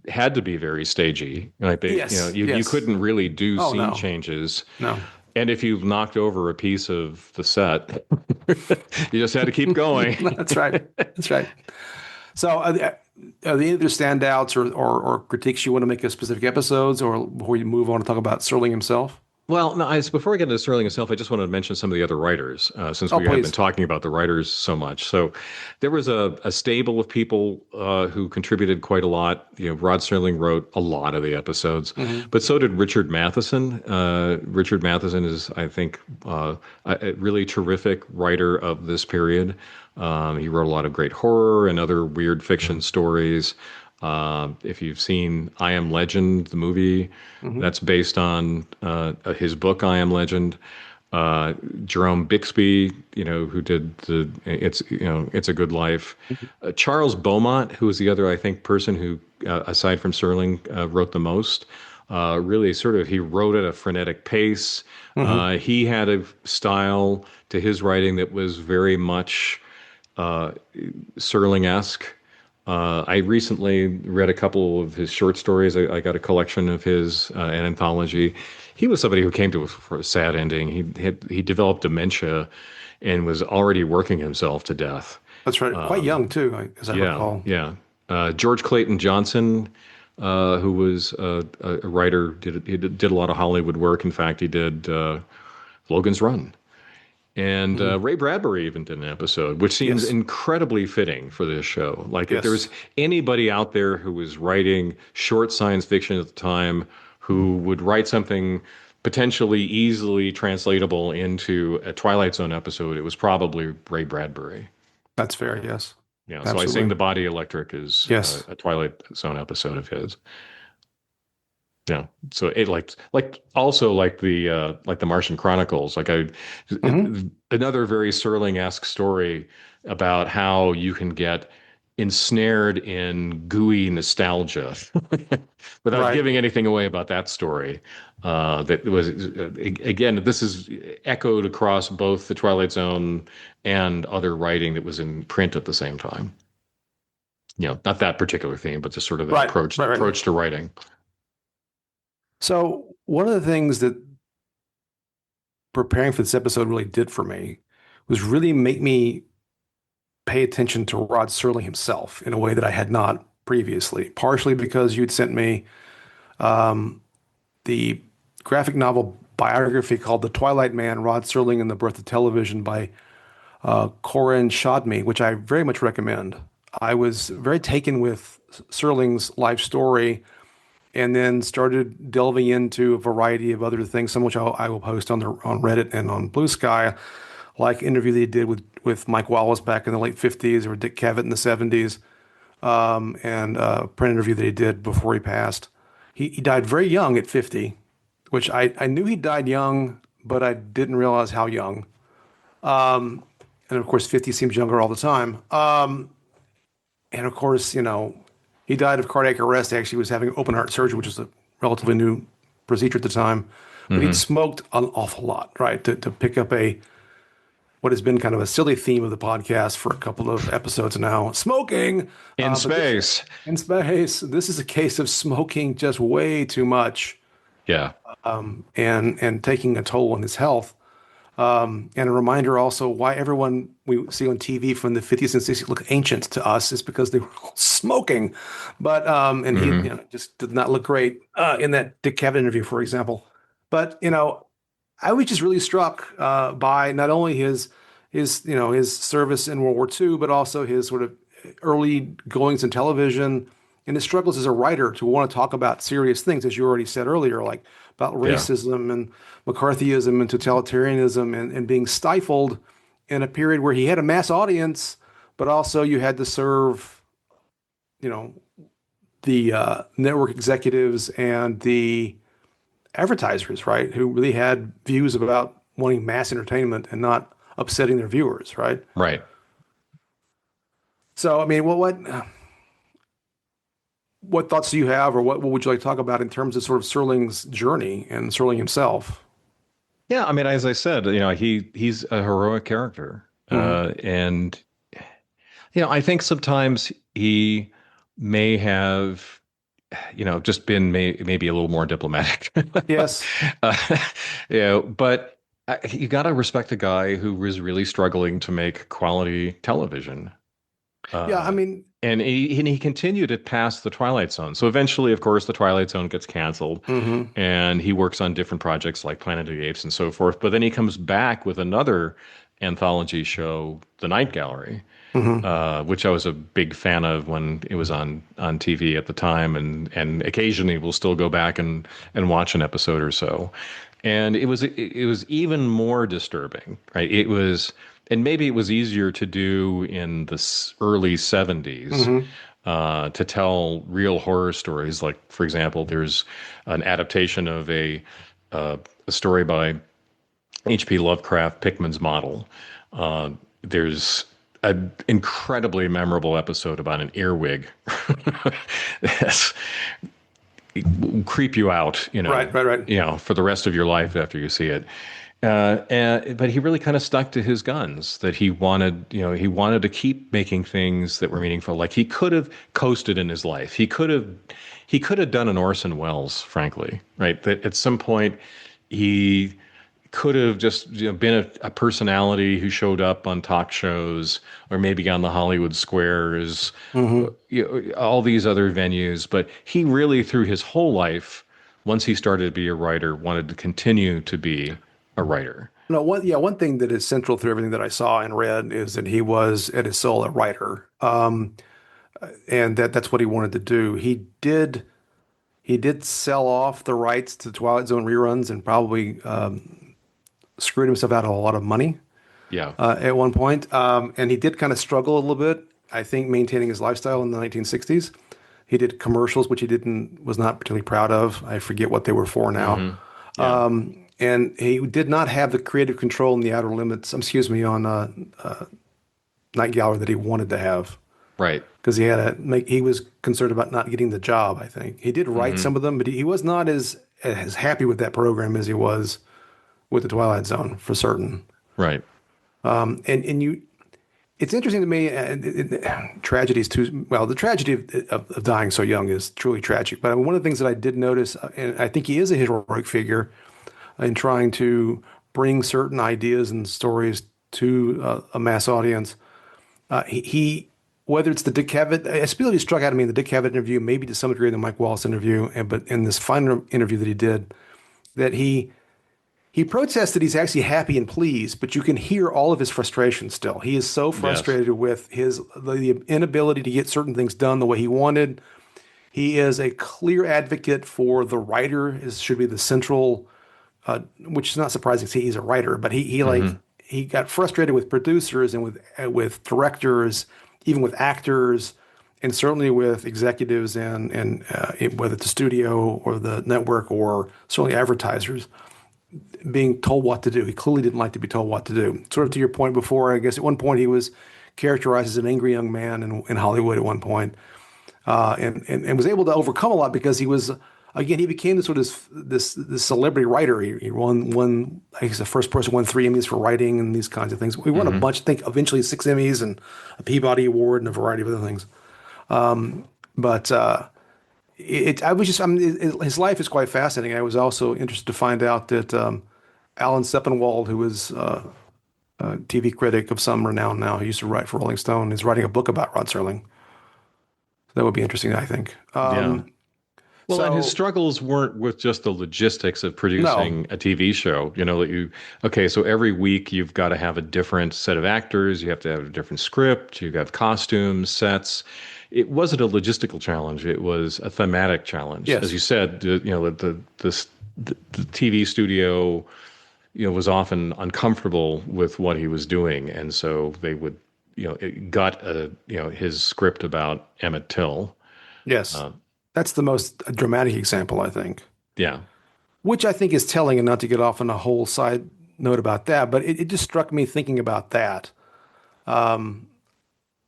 had to be very stagey. Like yes, you yes. couldn't really do Oh scene no, changes. no. And if you knocked over a piece of the set, you just had to keep going. That's right. That's right. So, are the other standouts or critiques you want to make of specific episodes, or before you move on to talk about Serling himself? Well, no, before I get into Sterling itself, I just wanted to mention some of the other writers, since Oh, we have been please. talking about the writers so much. So there was a stable of people who contributed quite a lot. Rod Serling wrote a lot of the episodes, Hmm. but so did Richard Matheson. Richard Matheson is, I think, a really terrific writer of this period. He wrote a lot of great horror and other weird fiction stories. If you've seen I Am Legend, the movie, Hmm. that's based on his book I Am Legend. Jerome Bixby, who did It's a Good Life. Charles Beaumont, who was the other, I think, person who, aside from Serling, wrote the most. Really, sort of, he wrote at a frenetic pace. Hmm. He had a style to his writing that was very much Serling-esque. I recently read a couple of his short stories. I got a collection of his, an anthology. He was somebody who came to us for a sad ending. He developed dementia and was already working himself to death. That's right. Quite young too, as I Yeah, recall. yeah. George Clayton Johnson, who was a writer, did a lot of Hollywood work. In fact, he did Logan's Run. And Mhm. Ray Bradbury even did an episode, which seems Yes. incredibly fitting for this show. Like, if Yes. there's anybody out there who was writing short science fiction at the time who would write something potentially easily translatable into a Twilight Zone episode, it was probably Ray Bradbury. That's fair. Yes. Yeah, so I Sing Absolutely. the Body Electric is Yes. a Twilight Zone episode of his. Yeah. So it like also like the Martian Chronicles, Hmm. another very Serling-esque story about how you can get ensnared in gooey nostalgia without Right. giving anything away about that story. That was again, this is echoed across both the Twilight Zone and other writing that was in print at the same time. Not that particular theme, but just sort of that Right. approach Right. Right. approach to writing. So one of the things that preparing for this episode really did for me was really make me pay attention to Rod Serling himself in a way that I had not previously, partially because you'd sent me um, the graphic novel biography called The Twilight Man, Rod Serling and the Birth of Television by Corin Shadmi, which I very much recommend. I was very taken with Serling's life story and then started delving into a variety of other things, some of which I will post on Reddit and on Blue Sky, like an interview that he did with Mike Wallace back in the late 50s or Dick Cavett in the 70s, and a print interview that he did before he passed. He died very young at 50, which I knew he died young, but I didn't realize how young. And of course, 50 seems younger all the time. And of course, he died of cardiac arrest. Actually, he was having open heart surgery, which is a relatively new procedure at the time. But he'd Hmm. smoked an awful lot, right? To pick up what has been kind of a silly theme of the podcast for a couple of episodes now, smoking. In But this space. in space, this is a case of smoking just way too much Yeah. and taking a toll on his health. And a reminder also why everyone we see on TV from the 50s and 60s look ancient to us is because they were all smoking. But and he Hmm. just did not look great in that Dick Cavett interview, for example. But I was just really struck by not only his service in World War II, but also his sort of early goings in television and his struggles as a writer to want to talk about serious things, as you already said earlier, like about Yeah. racism and McCarthyism and totalitarianism and being stifled in a period where he had a mass audience, but also you had to serve, you know, the network executives and the advertisers, right, who really had views about wanting mass entertainment and not upsetting their viewers, right? Right. So, I mean, what thoughts do you have, or what would you like to talk about in terms of sort of Serling's journey and Serling himself? Yeah. I mean, as I said, he's a heroic character, Hmm. and I think sometimes he may have, just been maybe a little more diplomatic. Yes. uh, but you got to respect a guy who was really struggling to make quality television. Yeah. I Uh, mean, and he continued it past the Twilight Zone. So eventually, of course, the Twilight Zone gets canceled, hmm and he works on different projects like Planet of the Apes and so forth. But then he comes back with another anthology show, The Night Gallery, hmm which I was a big fan of when it was on TV at the time, and occasionally we'll still go back and watch an episode or so. And it was even more disturbing, right? It was, and maybe it was easier to do in the early 70s, hmm to tell real horror stories. Like, for example, there's an adaptation of a story by H.P. Lovecraft, Pickman's Model. There's an incredibly memorable episode about an earwig. Yes, creep you out, Right. Right. Right. for the rest of your life after you see it. But he really kind of stuck to his guns that he wanted to keep making things that were meaningful. Like he could have coasted in his life. He could have done an Orson Welles, frankly, right? That at some point he could have just been a personality who showed up on talk shows or maybe on the Hollywood Squares, Hmm. all these other venues. But he really, through his whole life, once he started to be a writer, wanted to continue to be a writer. No, one thing that is central through everything that I saw and read is that he was at his soul a writer, and that's what he wanted to do. He did sell off the rights to Twilight Zone reruns and probably screwed himself out of a lot of money Yeah. at one point. And he did kind of struggle a little bit, I think, maintaining his lifestyle in the 1960s. He did commercials, which he didn't was not particularly proud of. I forget what they were for now. Yeah. And he did not have the creative control in the outer limits, excuse me, on Night Gallery that he wanted to have Right. because he was concerned about not getting the job, I think. He did write Hmm. some of them, but he was not as happy with that program as he was with the Twilight Zone for certain. Right. And it's interesting to me, tragedies too. Well, the tragedy of dying so young is truly tragic. But I mean, one of the things that I did notice, and I think he is a heroic figure in trying to bring certain ideas and stories to a mass audience. Whether it's the Dick Cavett, especially struck out at me in the Dick Cavett interview, maybe to some degree in the Mike Wallace interview, but in this final interview that he did, that he protests that he's actually happy and pleased, but you can hear all of his frustration still. He is so Yes. frustrated with the inability to get certain things done the way he wanted. He is a clear advocate for the writer should be the central, which is not surprising. See, he's a writer, but Hmm. he got frustrated with producers and with directors, even with actors, and certainly with executives whether it's the studio or the network or certainly advertisers being told what to do. He clearly didn't like to be told what to do. Sort of to your point before, I guess at one point he was characterized as an angry young man in Hollywood at one point, and was able to overcome a lot because he was again he became this sort of this celebrity writer. He won I guess the first person won 3 Emmys for writing and these kinds of things. We won a Hmm. bunch. I think eventually 6 Emmys and a Peabody Award and a variety of other things. But I was just his life is quite fascinating. I was also interested to find out that Alan Sepinwall, who was a TV critic of some renown now, he used to write for Rolling Stone, is writing a book about Rod Serling. So that would be interesting, I think. Yeah. Well, and his So struggles weren't with just the logistics of no, producing a TV show. Okay, so every week you've got to have a different set of actors, you have to have a different script, you have costumes, sets. It wasn't a logistical challenge, it was a thematic challenge. As you yes, said, the TV studio, was often uncomfortable with what he was doing, and so they would, it got his script about Emmett Till. yes, Uh, that's the most dramatic example, I think. yeah. Which I think is telling, and not to get off on a whole side note about that, but it just struck me thinking about that. Um,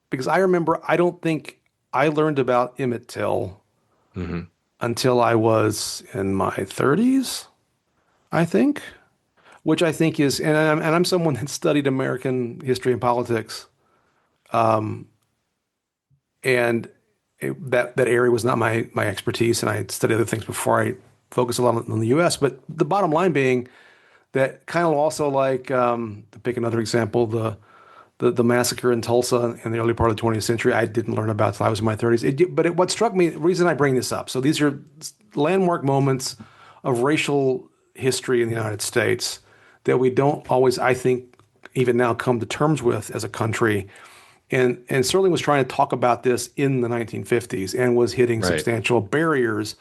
because I remember I don't think I learned about Emmett Till Hmm. until I was in my 30s, I think, which I think is, and I'm someone that studied American history and politics, and that area was not my expertise, and I studied other things before I focused a lot on the U.S. But the bottom line being that kind of also like to pick another example, the massacre in Tulsa in the early part of the 20th century, I didn't learn about till I was in my 30s. What struck me, the reason I bring this up, so these are landmark moments of racial history in the United States that we don't always, I think, even now come to terms with as a country. And Serling was trying to talk about this in the 1950s and was hitting Right. substantial barriers.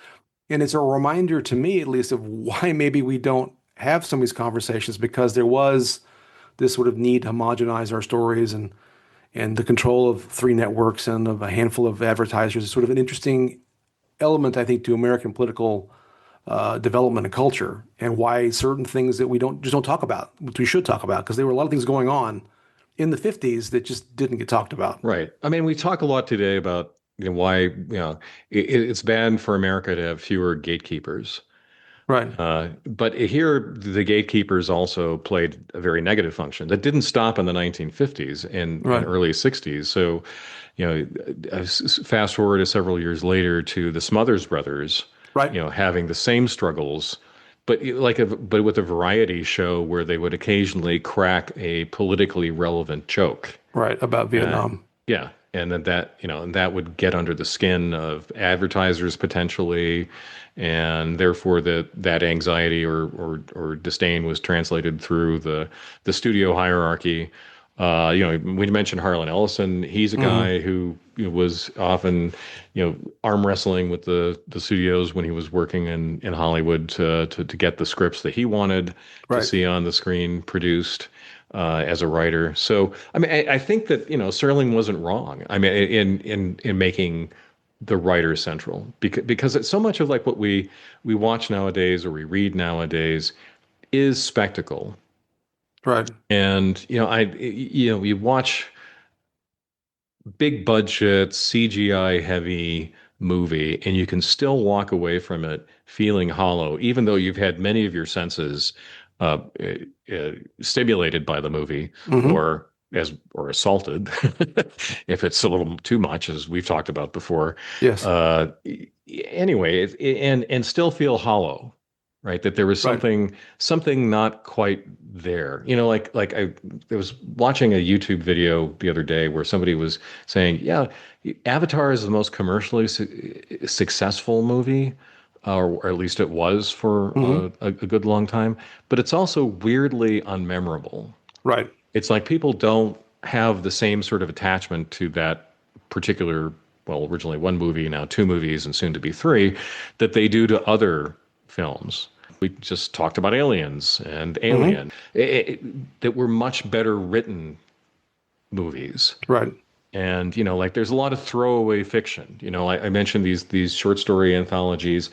And it's a reminder to me, at least, of why maybe we don't have some of these conversations because there was this sort of need to homogenize our stories and the control of three networks and of a handful of advertisers is sort of an interesting element, I think, to American political development and culture, and why certain things that we don't talk about, which we should talk about, because there were a lot of things going on in the 50s that just didn't get talked about. Right. I mean, we talk a lot today about why it's bad for America to have fewer gatekeepers. Right. But here, the gatekeepers also played a very negative function that didn't stop in the 1950s and Right. early 60s. So, fast forward to several years later to the Smothers Brothers, Right. having the same struggles, but with a variety show where they would occasionally crack a politically relevant joke. Right. About Uh, Vietnam. yeah, and and that would get under the skin of advertisers potentially, and therefore that anxiety or disdain was translated through the studio hierarchy. We mentioned Harlan Ellison. He's a Hmm. guy who was often, arm wrestling with the studios when he was working in Hollywood to get the scripts that he wanted to Right. see on the screen produced as a writer. So, I mean, I think that Serling wasn't wrong. I mean, in making the writer central because it's so much of like what we watch nowadays or we read nowadays is spectacle. Right. And you watch big budget CGI heavy movie and you can still walk away from it feeling hollow even though you've had many of your senses uh, stimulated by the movie Hmm. or assaulted if it's a little too much as we've talked about before. Yes. uh, anyway and still feel hollow, right? That there was Right. something not quite there. Like I was watching a YouTube video the other day where somebody was saying, yeah, Avatar is the most commercially successful movie, or at least it was for Hmm. a good long time, but it's also weirdly unmemorable. Right. It's like people don't have the same sort of attachment to that particular, well, originally one movie, now two movies, and soon to be three, that they do to other films. We just talked about Aliens and Hmm. Alien, that were much better written movies. Right. And like there's a lot of throwaway fiction. I mentioned these short story anthologies.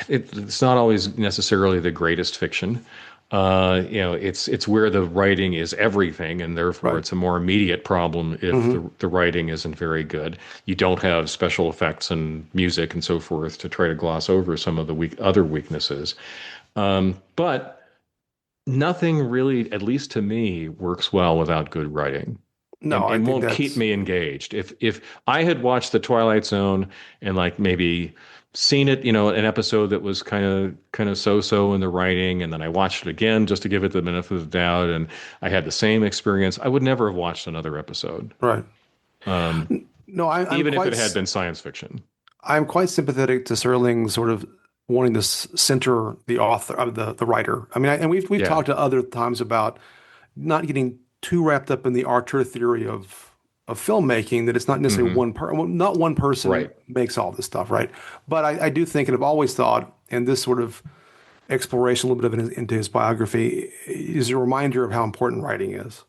It's not always necessarily the greatest fiction. It's where the writing is everything, and therefore Right. it's a more immediate problem if Hmm. the writing isn't very good. You don't have special effects and music and so forth to try to gloss over some of the other weaknesses. But nothing really, at least to me, works well without good writing No, I and think won't keep that's me engaged. If I had watched the Twilight Zone and like maybe seen it, an episode that was kind of so-so in the writing, and then I watched it again just to give it the benefit of the doubt, and I had the same experience, I would never have watched another episode, right. um, No, even if it had been science fiction. I'm quite sympathetic to Serling sort of wanting to center the author, the writer. I mean, and we've Yeah. talked to other times about not getting too wrapped up in the auteur theory of filmmaking that it's not necessarily Hmm. not one person Right. makes all this stuff, right? But I do think, and I've always thought, and this sort of exploration a little bit of into his biography is a reminder of how important writing is.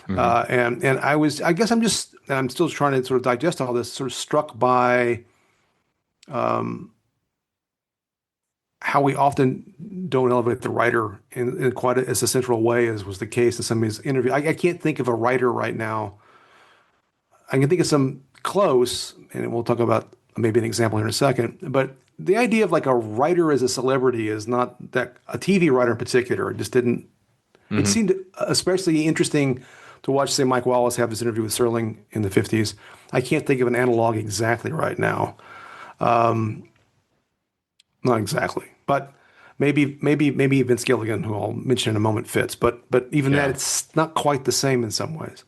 Hmm. And I guess I'm still trying to sort of digest all this, sort of struck by um, how we often don't elevate the writer in quite as a central way as was the case in some of his interviews. I can't think of a writer right now. I can think of some close, and we'll talk about maybe an example here in a second. But the idea of like a writer as a celebrity is not that a TV writer in particular just didn't. It Hmm. seemed especially interesting to watch, say, Mike Wallace have this interview with Serling in the 50s. I can't think of an analog exactly right now. Not exactly, but maybe Vince Gilligan, who I'll mention in a moment, fits. But even that, Yeah. it's not quite the same in some ways.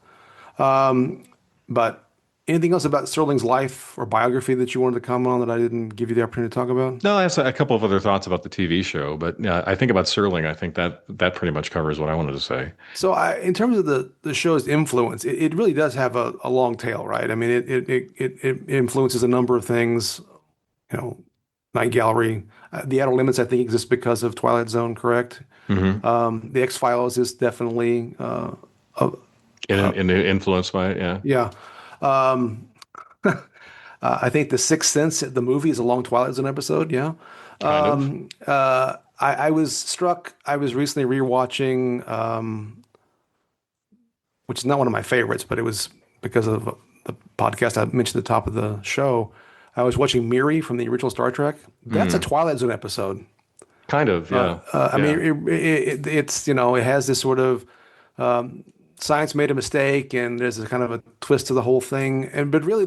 But anything else about Serling's life or biography that you wanted to comment on that I didn't give you the opportunity to talk about? No, I have a couple of other thoughts about the TV show, but yeah, I think about Serling. I think that pretty much covers what I wanted to say. So, in terms of the show's influence, it really does have a long tail, right? I mean, it influences a number of things. You know, Night Gallery, the Outer Limits, I think exists because of Twilight Zone, correct? Hmm. The X-Files is definitely a, And influenced by it, yeah, yeah. Um, I think The Sixth Sense, the movie, is a long Twilight Zone episode. Yeah. kind of. I was struck. I was recently rewatching, which is not one of my favorites, but it was because of the podcast I mentioned at the top of the show. I was watching Miri from the original Star Trek. That's a Mm. Twilight Zone episode. Kind of, yeah. I mean, Yeah. it's it has this sort of science made a mistake, and there's a kind of a twist to the whole thing. And but really,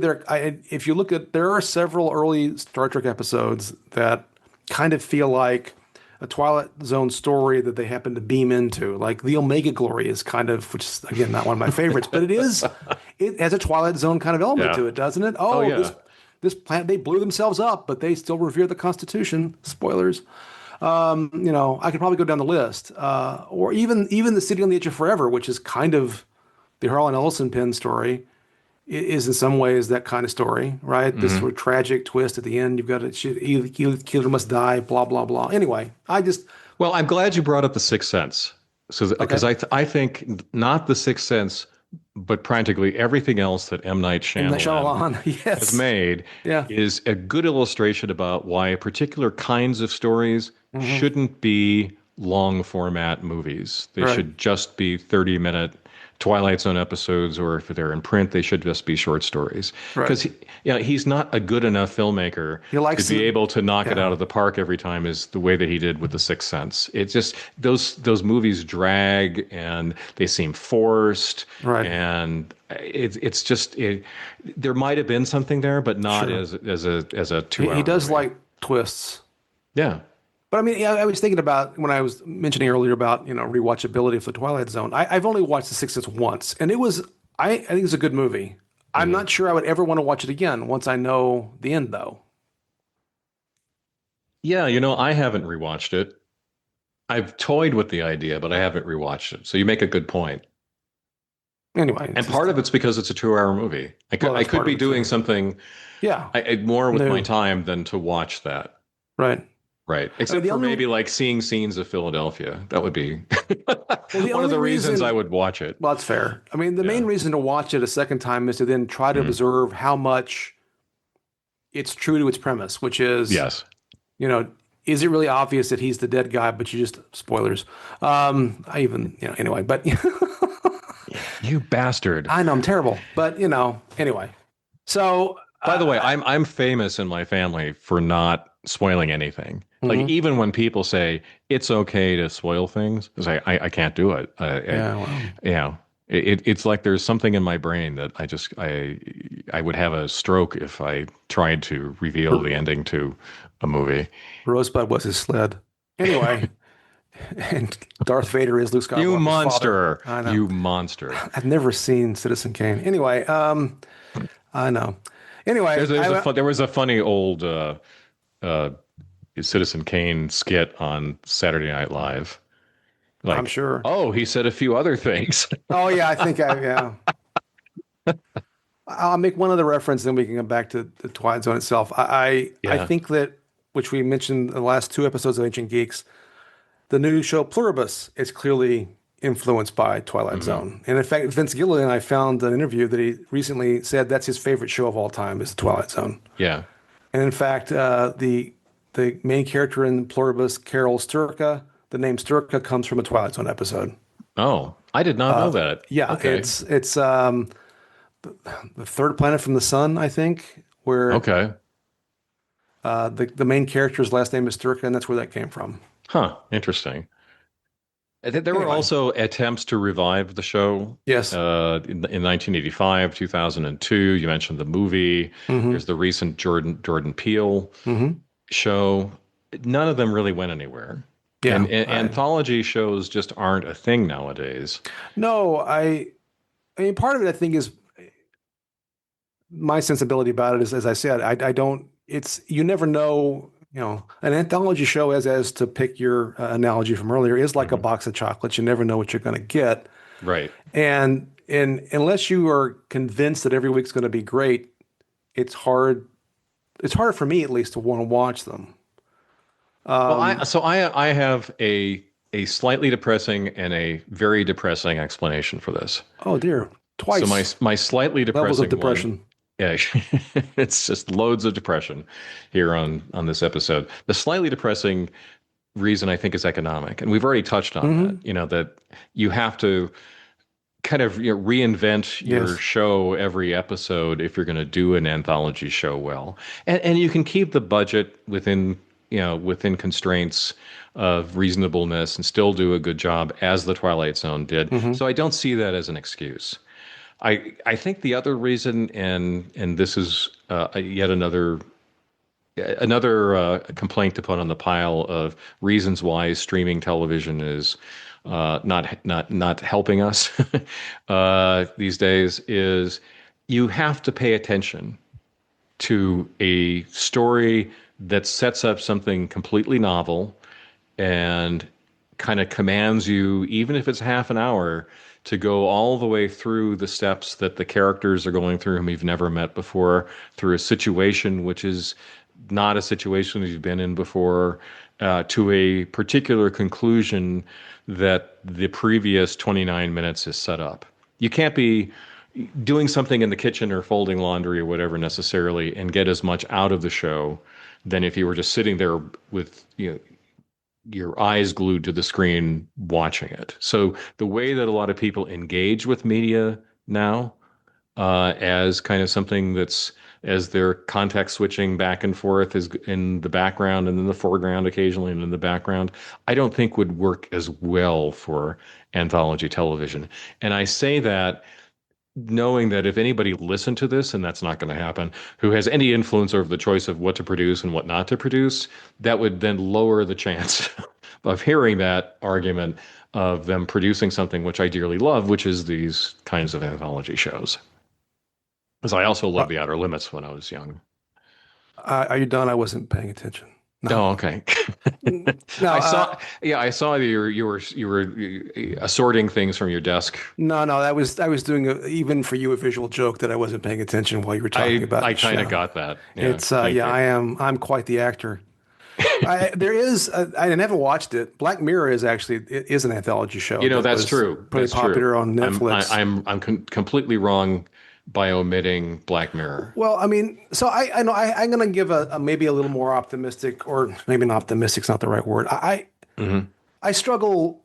if you look at, there are several early Star Trek episodes that kind of feel like a Twilight Zone story that they happen to beam into. Like the Omega Glory is kind of, which is again not one of my favorites, but it has a Twilight Zone kind of element Yeah. to it, doesn't it? Oh, Oh, yeah. this planet, they blew themselves up, but they still revere the Constitution. Spoilers. I could probably go down the list, or even the City on the Edge of Forever, which is kind of the Harlan Ellison Pen story, is in some ways that kind of story, right? This sort Hmm. of tragic twist at the end. You've got either killer must die, blah blah blah. Anyway, Well, I'm glad you brought up The Sixth Sense. So, okay. because I think not The Sixth Sense, but practically everything else that M. Night M. Night Shyamalan Shyamalan, has yes, made yeah, is a good illustration about why particular kinds of stories hmm, shouldn't be long format movies. They right, should just be 30-minute Twilight Zone episodes, or if they're in print, they should just be short stories. right. Because he's not a good enough filmmaker He to likes be it, able to knock it yeah, out of the park every time is the way that he did with The Sixth Sense. It's just those movies drag and they seem forced, right, and it's just there might have been something there, but not sure. as a He 2 hour does movie. like twists. Yeah. But I mean, yeah, I was thinking about when I was mentioning earlier about, rewatchability of the Twilight Zone. I've only watched The Sixth Sense once, and I think it's a good movie. I'm Hmm. not sure I would ever want to watch it again once I know the end, though. Yeah, I haven't rewatched it. I've toyed with the idea, but I haven't rewatched it. So you make a good point. Anyway, it's And just, part of it's because it's a 2 hour movie. I could well, I that's could part of be it doing too. something Yeah, more with my no, time than to watch that. right. Right. I mean, Except for maybe like seeing scenes of Philadelphia. That would be well, the one of only the reasons I reason, would watch it. well, that's fair. I mean, the main Yeah. reason to watch it a second time is to then try to Mhm. observe how much it's true to its premise, which is, Yes. you know, is it really obvious that he's the dead guy, but you just spoilers. I even, anyway, but You bastard. I know I'm terrible, but anyway. So, By the way, I'm famous in my family for not spoiling anything. Like mhm. even when people say it's okay to spoil things, because I can't do it. Yeah, well, It's like there's something in my brain that I would have a stroke if I tried to reveal the R- ending to a movie. Rosebud was his sled. Anyway, and Darth Vader is Luke You Skywalker's father. monster! I know. You monster! I've never seen Citizen Kane. Anyway, I know. Anyway, There was a funny old uh, Citizen Kane skit on Saturday Night Live. I'm Like, sure. oh, he said a few other things. Oh yeah, yeah. I'll make one other reference, then we can come back to the Twilight Zone itself. I Yeah. think that, which we mentioned in the last two episodes of Ancient Geeks, the new show Pluribus is clearly influenced by Twilight Hmm. Zone. And in fact, Vince Gilligan, I found an interview that he recently said that's his favorite show of all time is the Twilight Zone. Yeah. And in fact, the main character in Pluribus, Carol Sturka, the name Sturka comes from a Twilight Zone episode. Oh, I did not know that. Yeah, Okay. it's the third planet from the sun, I think, where Okay. the main character's last name is Sturka, and that's where that came from. Huh. Interesting. I think there were Anyway, also attempts to revive the show yes. in 1985, 2002. You mentioned the movie. Hmm, There's the recent Jordan Peele hmm. show. None of them really went anywhere. Yeah. And anthology shows just aren't a thing nowadays. No, I mean, part of it, I think, is my sensibility about it is, as I said, I don't, you never know, an anthology show, as to pick your analogy from earlier, is like a Hmm. box of chocolates. You never know what you're going to get. Right. And unless you are convinced that every week's going to be great, it's hard, it's harder for me at least to want to watch them. Well, Um, I have a slightly depressing and a very depressing explanation for this. oh dear, So twice my slightly levels of depressing one, depression. yeah, it's just loads of depression here on this episode. The slightly depressing reason I think is economic, and we've already touched on that. Hmm, That you have to kind of reinvent your yes. show every episode if you're going to do an anthology show well, and you can keep the budget within within constraints of reasonableness and still do a good job as the Twilight Zone did. Hmm. So I don't see that as an excuse. I think the other reason, and this is yet another complaint to put on the pile of reasons why streaming television is not helping us these days, is you have to pay attention to a story that sets up something completely novel and kind of commands you, even if it's half an hour, to go all the way through the steps that the characters are going through whom you've never met before, through a situation which is not a situation that you've been in before, to a particular conclusion that the previous 29 minutes is set up. You can't be doing something in the kitchen or folding laundry or whatever necessarily and get as much out of the show than if you were just sitting there with your eyes glued to the screen watching it. So the way that a lot of people engage with media now, as kind of something that's, as they're context switching back and forth, is in the background and in the foreground occasionally and in the background, I don't think would work as well for anthology television. And I say that knowing that if anybody listened to this, and that's not going to happen, who has any influence over the choice of what to produce and what not to produce, that would then lower the chance of hearing that argument of them producing something which I dearly love, which is these kinds of anthology shows. Because I also loved The Outer Limits when I was young. Are you done? I wasn't paying attention. No. Oh, okay. No. I saw that you were assorting things from your desk. No. I was doing even for you a visual joke that I wasn't paying attention while you were talking about I the kind of show. got that. Yeah, It's thank you. I'm quite the actor. There is I never watched it. Black Mirror is actually it is an anthology show that That's was true. pretty That's true. popular on Netflix. I'm completely wrong by omitting Black Mirror. Well, I mean, so I know I'm going to give a maybe a little more optimistic, or maybe not optimistic's not the right word. Hmm. I struggle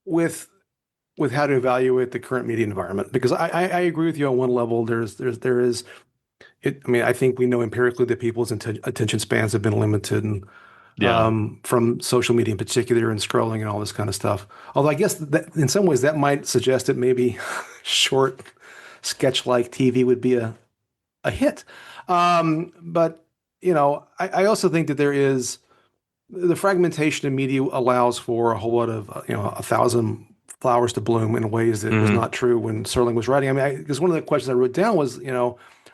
with how to evaluate the current media environment because I agree with you on one level. There is it. I mean, I think we know empirically that people's attention spans have been limited, and Yeah. from social media in particular and scrolling and all this kind of stuff. Although I guess that in some ways that might suggest that maybe short sketch-like TV would be a hit. But I also think that there is the fragmentation of media allows for a whole lot of a thousand flowers to bloom in ways that was Hmm. not true when Serling was writing. I mean, because one of the questions I wrote down was,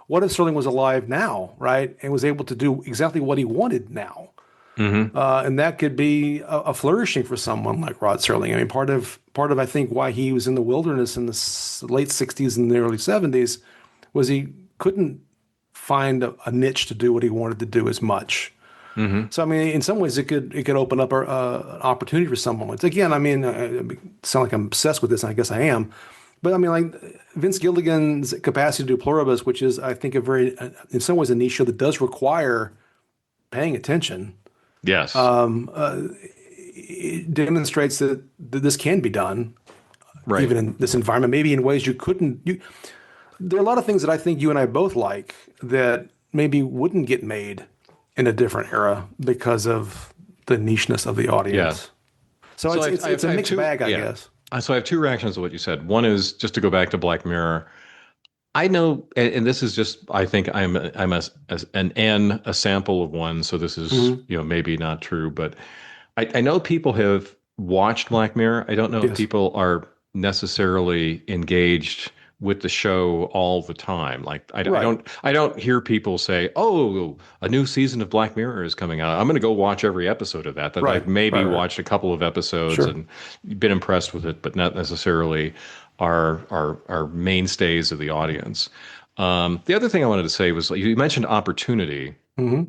what if Serling was alive now, right, and was able to do exactly what he wanted now? Hmm. And that could be a flourishing for someone like Rod Serling. I mean, part of I think why he was in the wilderness in the late '60s and the early '70s was he couldn't find a niche to do what he wanted to do as much. Hmm. So I mean, in some ways, it could open up an opportunity for someone. Again, I mean, I sound like I'm obsessed with this, and I guess I am. But I mean, like Vince Gilligan's capacity to do pluribus, which is, I think, in some ways, a niche show that does require paying attention. Yes. It demonstrates that this can be done, Right. even in this environment, maybe in ways you couldn't. There are a lot of things that I think you and I both like that maybe wouldn't get made in a different era because of the nicheness of the audience. So So it's I a have mixed bag, I guess. So I have two reactions to what you said. One is just to go back to Black Mirror. I know, and this is just, I think a sample of one. So this is, Hmm. maybe not true, but I know people have watched Black Mirror. I don't know if Yes. people are necessarily engaged with the show all the time. Like Right. I don't hear people say, "Oh, a new season of Black Mirror is coming out. I'm going to go watch every episode of that." That Right. I've maybe Right. watched a couple of episodes Sure. and been impressed with it, but not necessarily are mainstays of the audience. The other thing I wanted to say was you mentioned opportunity. Hmm.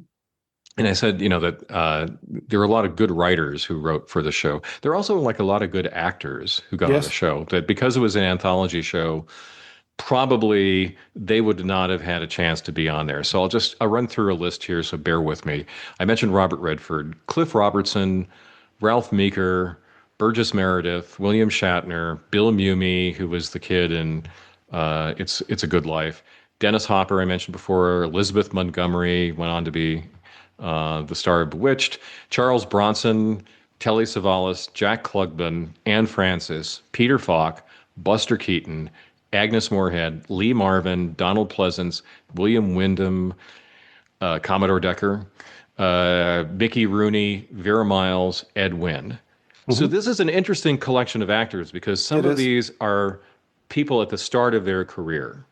And I said, that there are a lot of good writers who wrote for the show. There are also like a lot of good actors who got on the Yes. show. That because it was an anthology show, probably they would not have had a chance to be on there. So I'll run through a list here. So bear with me. I mentioned Robert Redford, Cliff Robertson, Ralph Meeker, Burgess Meredith, William Shatner, Bill Mumy, who was the kid in It's a Good Life. Dennis Hopper, I mentioned before. Elizabeth Montgomery went on to be the star of Bewitched, Charles Bronson, Telly Savalas, Jack Klugman, Anne Francis, Peter Falk, Buster Keaton, Agnes Moorehead, Lee Marvin, Donald Pleasance, William Wyndham, Commodore Decker, Mickey Rooney, Vera Miles, Ed Wynn. So Hmm. this is an interesting collection of actors because some It of is. these are people at the start of their career,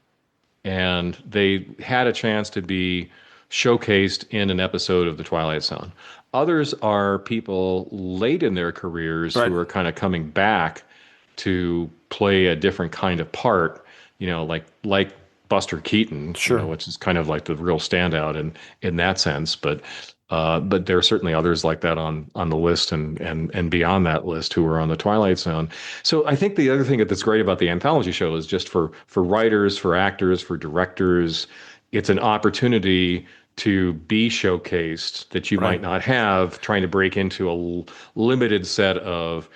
and they had a chance to be showcased in an episode of The Twilight Zone. Others are people late in their careers Right. who are kind of coming back to play a different kind of part, like Buster Keaton, Sure. which is kind of like the real standout in that sense. But there are certainly others like that on the list and beyond that list who are on the Twilight Zone. So I think the other thing that's great about the anthology show is just for writers, for actors, for directors, it's an opportunity to be showcased that you Right. might not have trying to break into a limited set of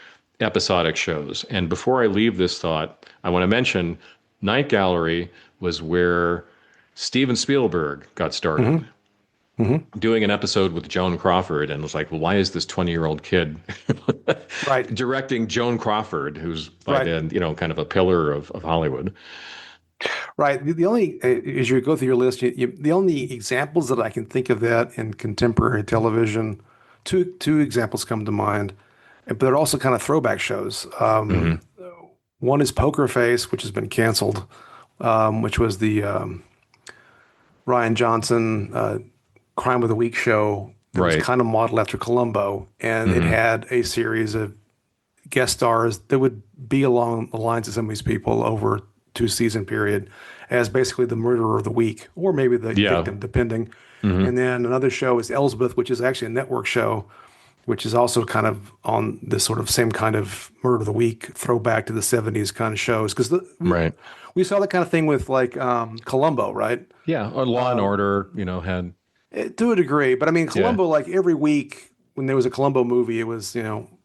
episodic shows. And before I leave this thought, I want to mention Night Gallery was where Steven Spielberg got started Hmm. Hmm. doing an episode with Joan Crawford and was like, well, why is this 20-year-old kid Right. directing Joan Crawford, who's by Right. then, kind of a pillar of Hollywood? Right. The only, as you go through your list, the only examples that I can think of that in contemporary television, two examples come to mind, but they're also kind of throwback shows. Hmm. One is Poker Face, which has been canceled, which was the Ryan Johnson Crime of the Week show that was Right. kind of modeled after Columbo, and it Hmm. had a series of guest stars that would be along the lines of some of these people over 2 season period as basically the murderer of the week or maybe the Yeah. victim, depending. Hmm. And then another show is Elsbeth, which is actually a network show, which is also kind of on this sort of same kind of murder of the week throwback to the 70s kind of shows. Because Right. we saw that kind of thing with like Columbo, right? Yeah. Or Law and Order, had, To a degree. But I mean, yeah. Columbo, like every week when there was a Columbo movie, it was,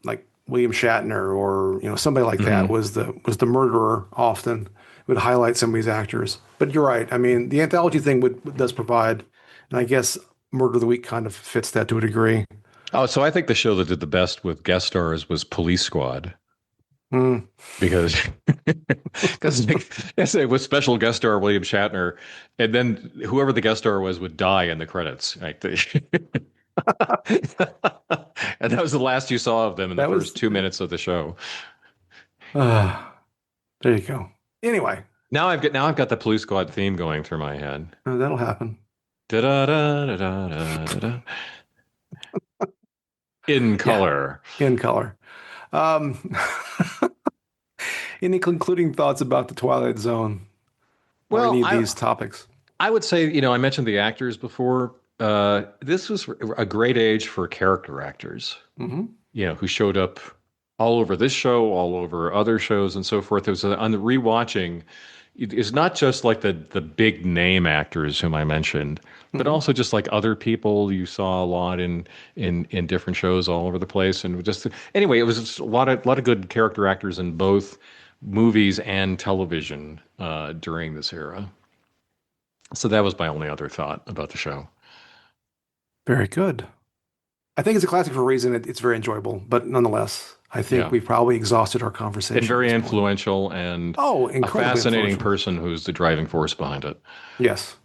like William Shatner or, somebody like that Hmm. was the murderer often. It would highlight some of these actors. But you're right. I mean, the anthology thing does provide, and I guess Murder of the Week kind of fits that to a degree. Oh, so I think the show that did the best with guest stars was Police Squad. Mm. Because yes, it was special guest star William Shatner, and then whoever the guest star was would die in the credits. Like and that was the last you saw of them in the That was, first 2 minutes of the show. uh, there you go. Anyway, Now I've got the Police Squad theme going through my head. that'll happen. Da da da da da da da. In Yeah, color. in color. Um, any concluding thoughts about the Twilight Zone or Well, any of I these topics? I would say, I mentioned the actors before. This was a great age for character actors, Hmm. who showed up all over this show, all over other shows, and so forth. It was on the rewatching. It's not just like the big name actors whom I mentioned, but Hmm. also just like other people you saw a lot in different shows all over the place. And just anyway, it was just a lot of good character actors in both movies and television during this era. So that was my only other thought about the show. Very good. I think it's a classic for a reason. It's very enjoyable, but nonetheless, I think Yeah. we've probably exhausted our And conversation at very this point. influential and Oh, a incredibly fascinating influential. person who's the driving force behind it. Yes.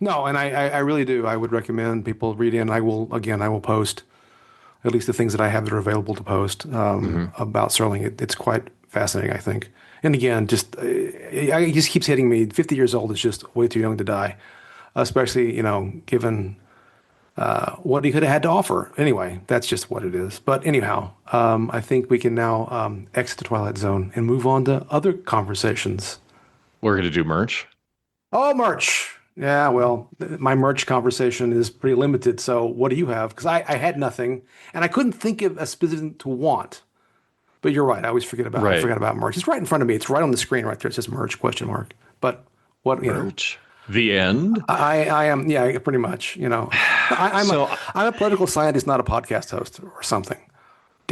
No, and I really do. I would recommend people read in. I will post at least the things that I have that are available to post Hmm. about Serling. It's quite fascinating, I think. And again, it just keeps hitting me. 50 years old is just way too young to die, especially, given what he could have had to offer. Anyway, that's just what it is. But anyhow, I think we can now exit the Twilight Zone and move on to other conversations. We're going to do merch. Oh, merch. Yeah, well, my merch conversation is pretty limited. So what do you have? Because I had nothing and I couldn't think of a specific to want. But you're right. I Right. forgot about merch. It's right in front of me. It's right on the screen right there. It says merch question mark. But what, Merch. The end. I am, yeah, pretty much, I'm So I'm a political scientist, not a podcast host or something.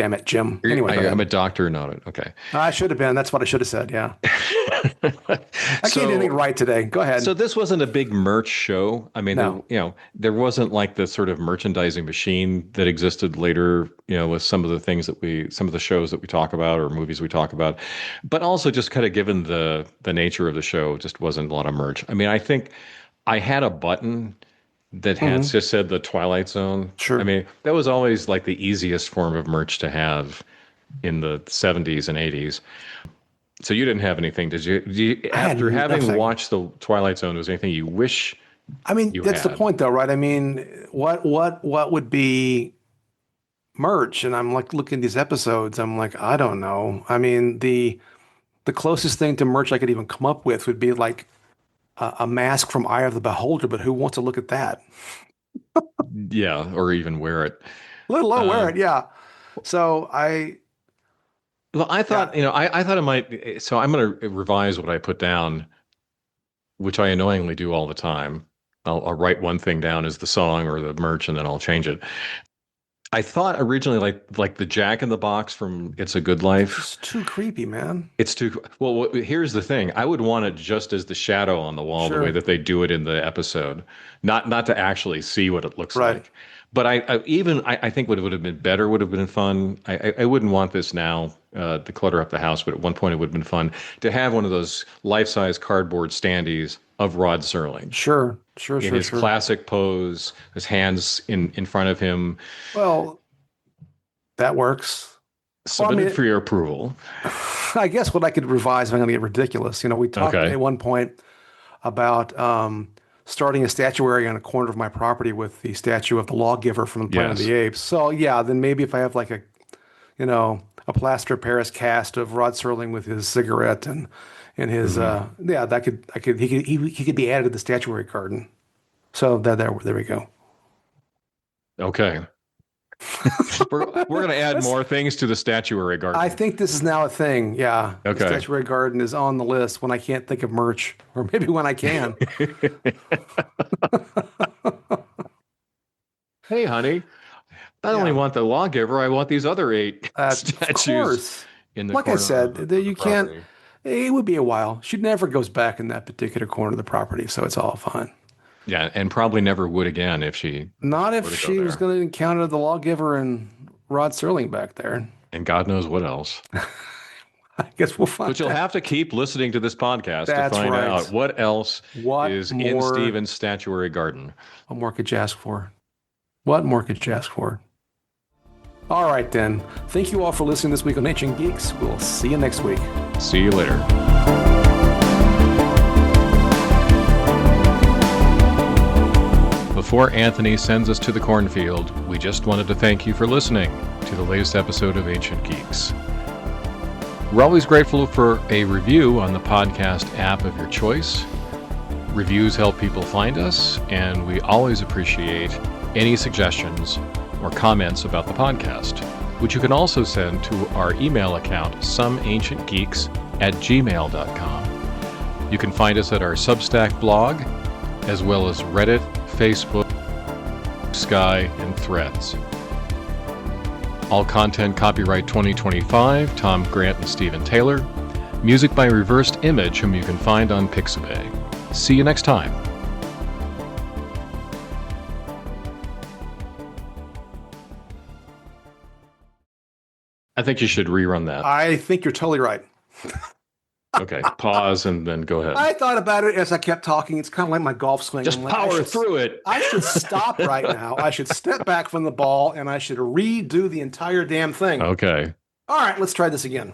Damn it, Jim. Anyway, go I'm a ahead. doctor, not it. Okay. I should have been. That's what I should have said. Yeah. I can't do anything So right today. Go ahead. So this wasn't a big merch show. I mean, No. there wasn't like the sort of merchandising machine that existed later, with some of the shows that we talk about or movies we talk about. But also just kind of given the nature of the show, just wasn't a lot of merch. I mean, I think I had a button that had Hmm. just said the Twilight Zone. I Sure. mean, that was always like the easiest form of merch to have in the 70s and 80s. So you didn't have anything, did you? I had After having nothing. watched the Twilight Zone, was there anything you wish I mean, you that's the had? point though, right? I mean, what would be merch? And I'm like looking at these episodes, I'm like, I don't know. I mean, the closest thing to merch I could even come up with would be like a mask from Eye of the Beholder, but who wants to look at that? Yeah, or even wear it. Let alone wear Uh, it. Yeah. So well, I yeah, thought, I thought it might. So I'm going to revise what I put down, which I annoyingly do all the time. I'll write one thing down as the song or the merch, and then I'll change it. I thought originally, like the Jack in the Box from It's a Good it's Life. just too creepy, man. It's too well. Here's the thing: I would want it just as the shadow on the wall, the way Sure. that they do it in the episode, not to actually see what it looks Right. like. But I think what would have been better would have been fun. I wouldn't want this now to clutter up the house, but at one point it would have been fun to have one of those life-size cardboard standees of Rod Serling Sure. Sure. in Sure. his Sure. classic pose, his hands in front of him, Well, that works. Well, I submitted mean, for your approval. I guess what I could revise if I'm going to get ridiculous. We talked Okay. at one point about starting a statuary on a corner of my property with the statue of the lawgiver from the Planet of Yes. the Apes. So yeah, then maybe if I have like a plaster of Paris cast of Rod Serling with his cigarette and his Hmm. yeah, that could I could he could be added to the statuary garden. So there we go. Okay. We're gonna add That's, more things to the statuary I garden. think this is now a thing. Yeah, the Okay. statuary garden is on the list when I can't think of merch, or maybe when I can. Hey, honey, I only Yeah, want the lawgiver. I want these other eight of statues course. in the Like I corner said, of the you can't. property. It would be a while. She never goes back in that particular corner of the property, so it's all fine. Yeah, and probably never would again if she Not were if to go she was there. going to encounter the lawgiver and Rod Serling back there. And God knows what else. I guess we'll find But you'll out. have to keep listening to this podcast to That's find out right. what else What is in more? Stephen's statuary garden. What more could you ask for? What more could you ask for? All right, then. Thank you all for listening this week on Ancient Geeks. We'll see you next week. See you later. Before Anthony sends us to the cornfield, we just wanted to thank you for listening to the latest episode of Ancient Geeks. We're always grateful for a review on the podcast app of your choice. Reviews help people find us, and we always appreciate any suggestions or comments about the podcast, which you can also send to our email account, someancientgeeks@gmail.com. You can find us at our Substack blog, as well as Reddit, Facebook, Sky, and Threads. All content copyright 2025, Tom Grant and Stephen Taylor. Music by Reversed Image, whom you can find on Pixabay. See you next time. I think you should rerun that. I think you're totally right. Okay, pause and then go ahead. I thought about it as I kept talking. It's kind of like my golf swing. Just I'm like, power through it. I should stop right now. I should step back from the ball and I should redo the entire damn thing. Okay. All right, let's try this again.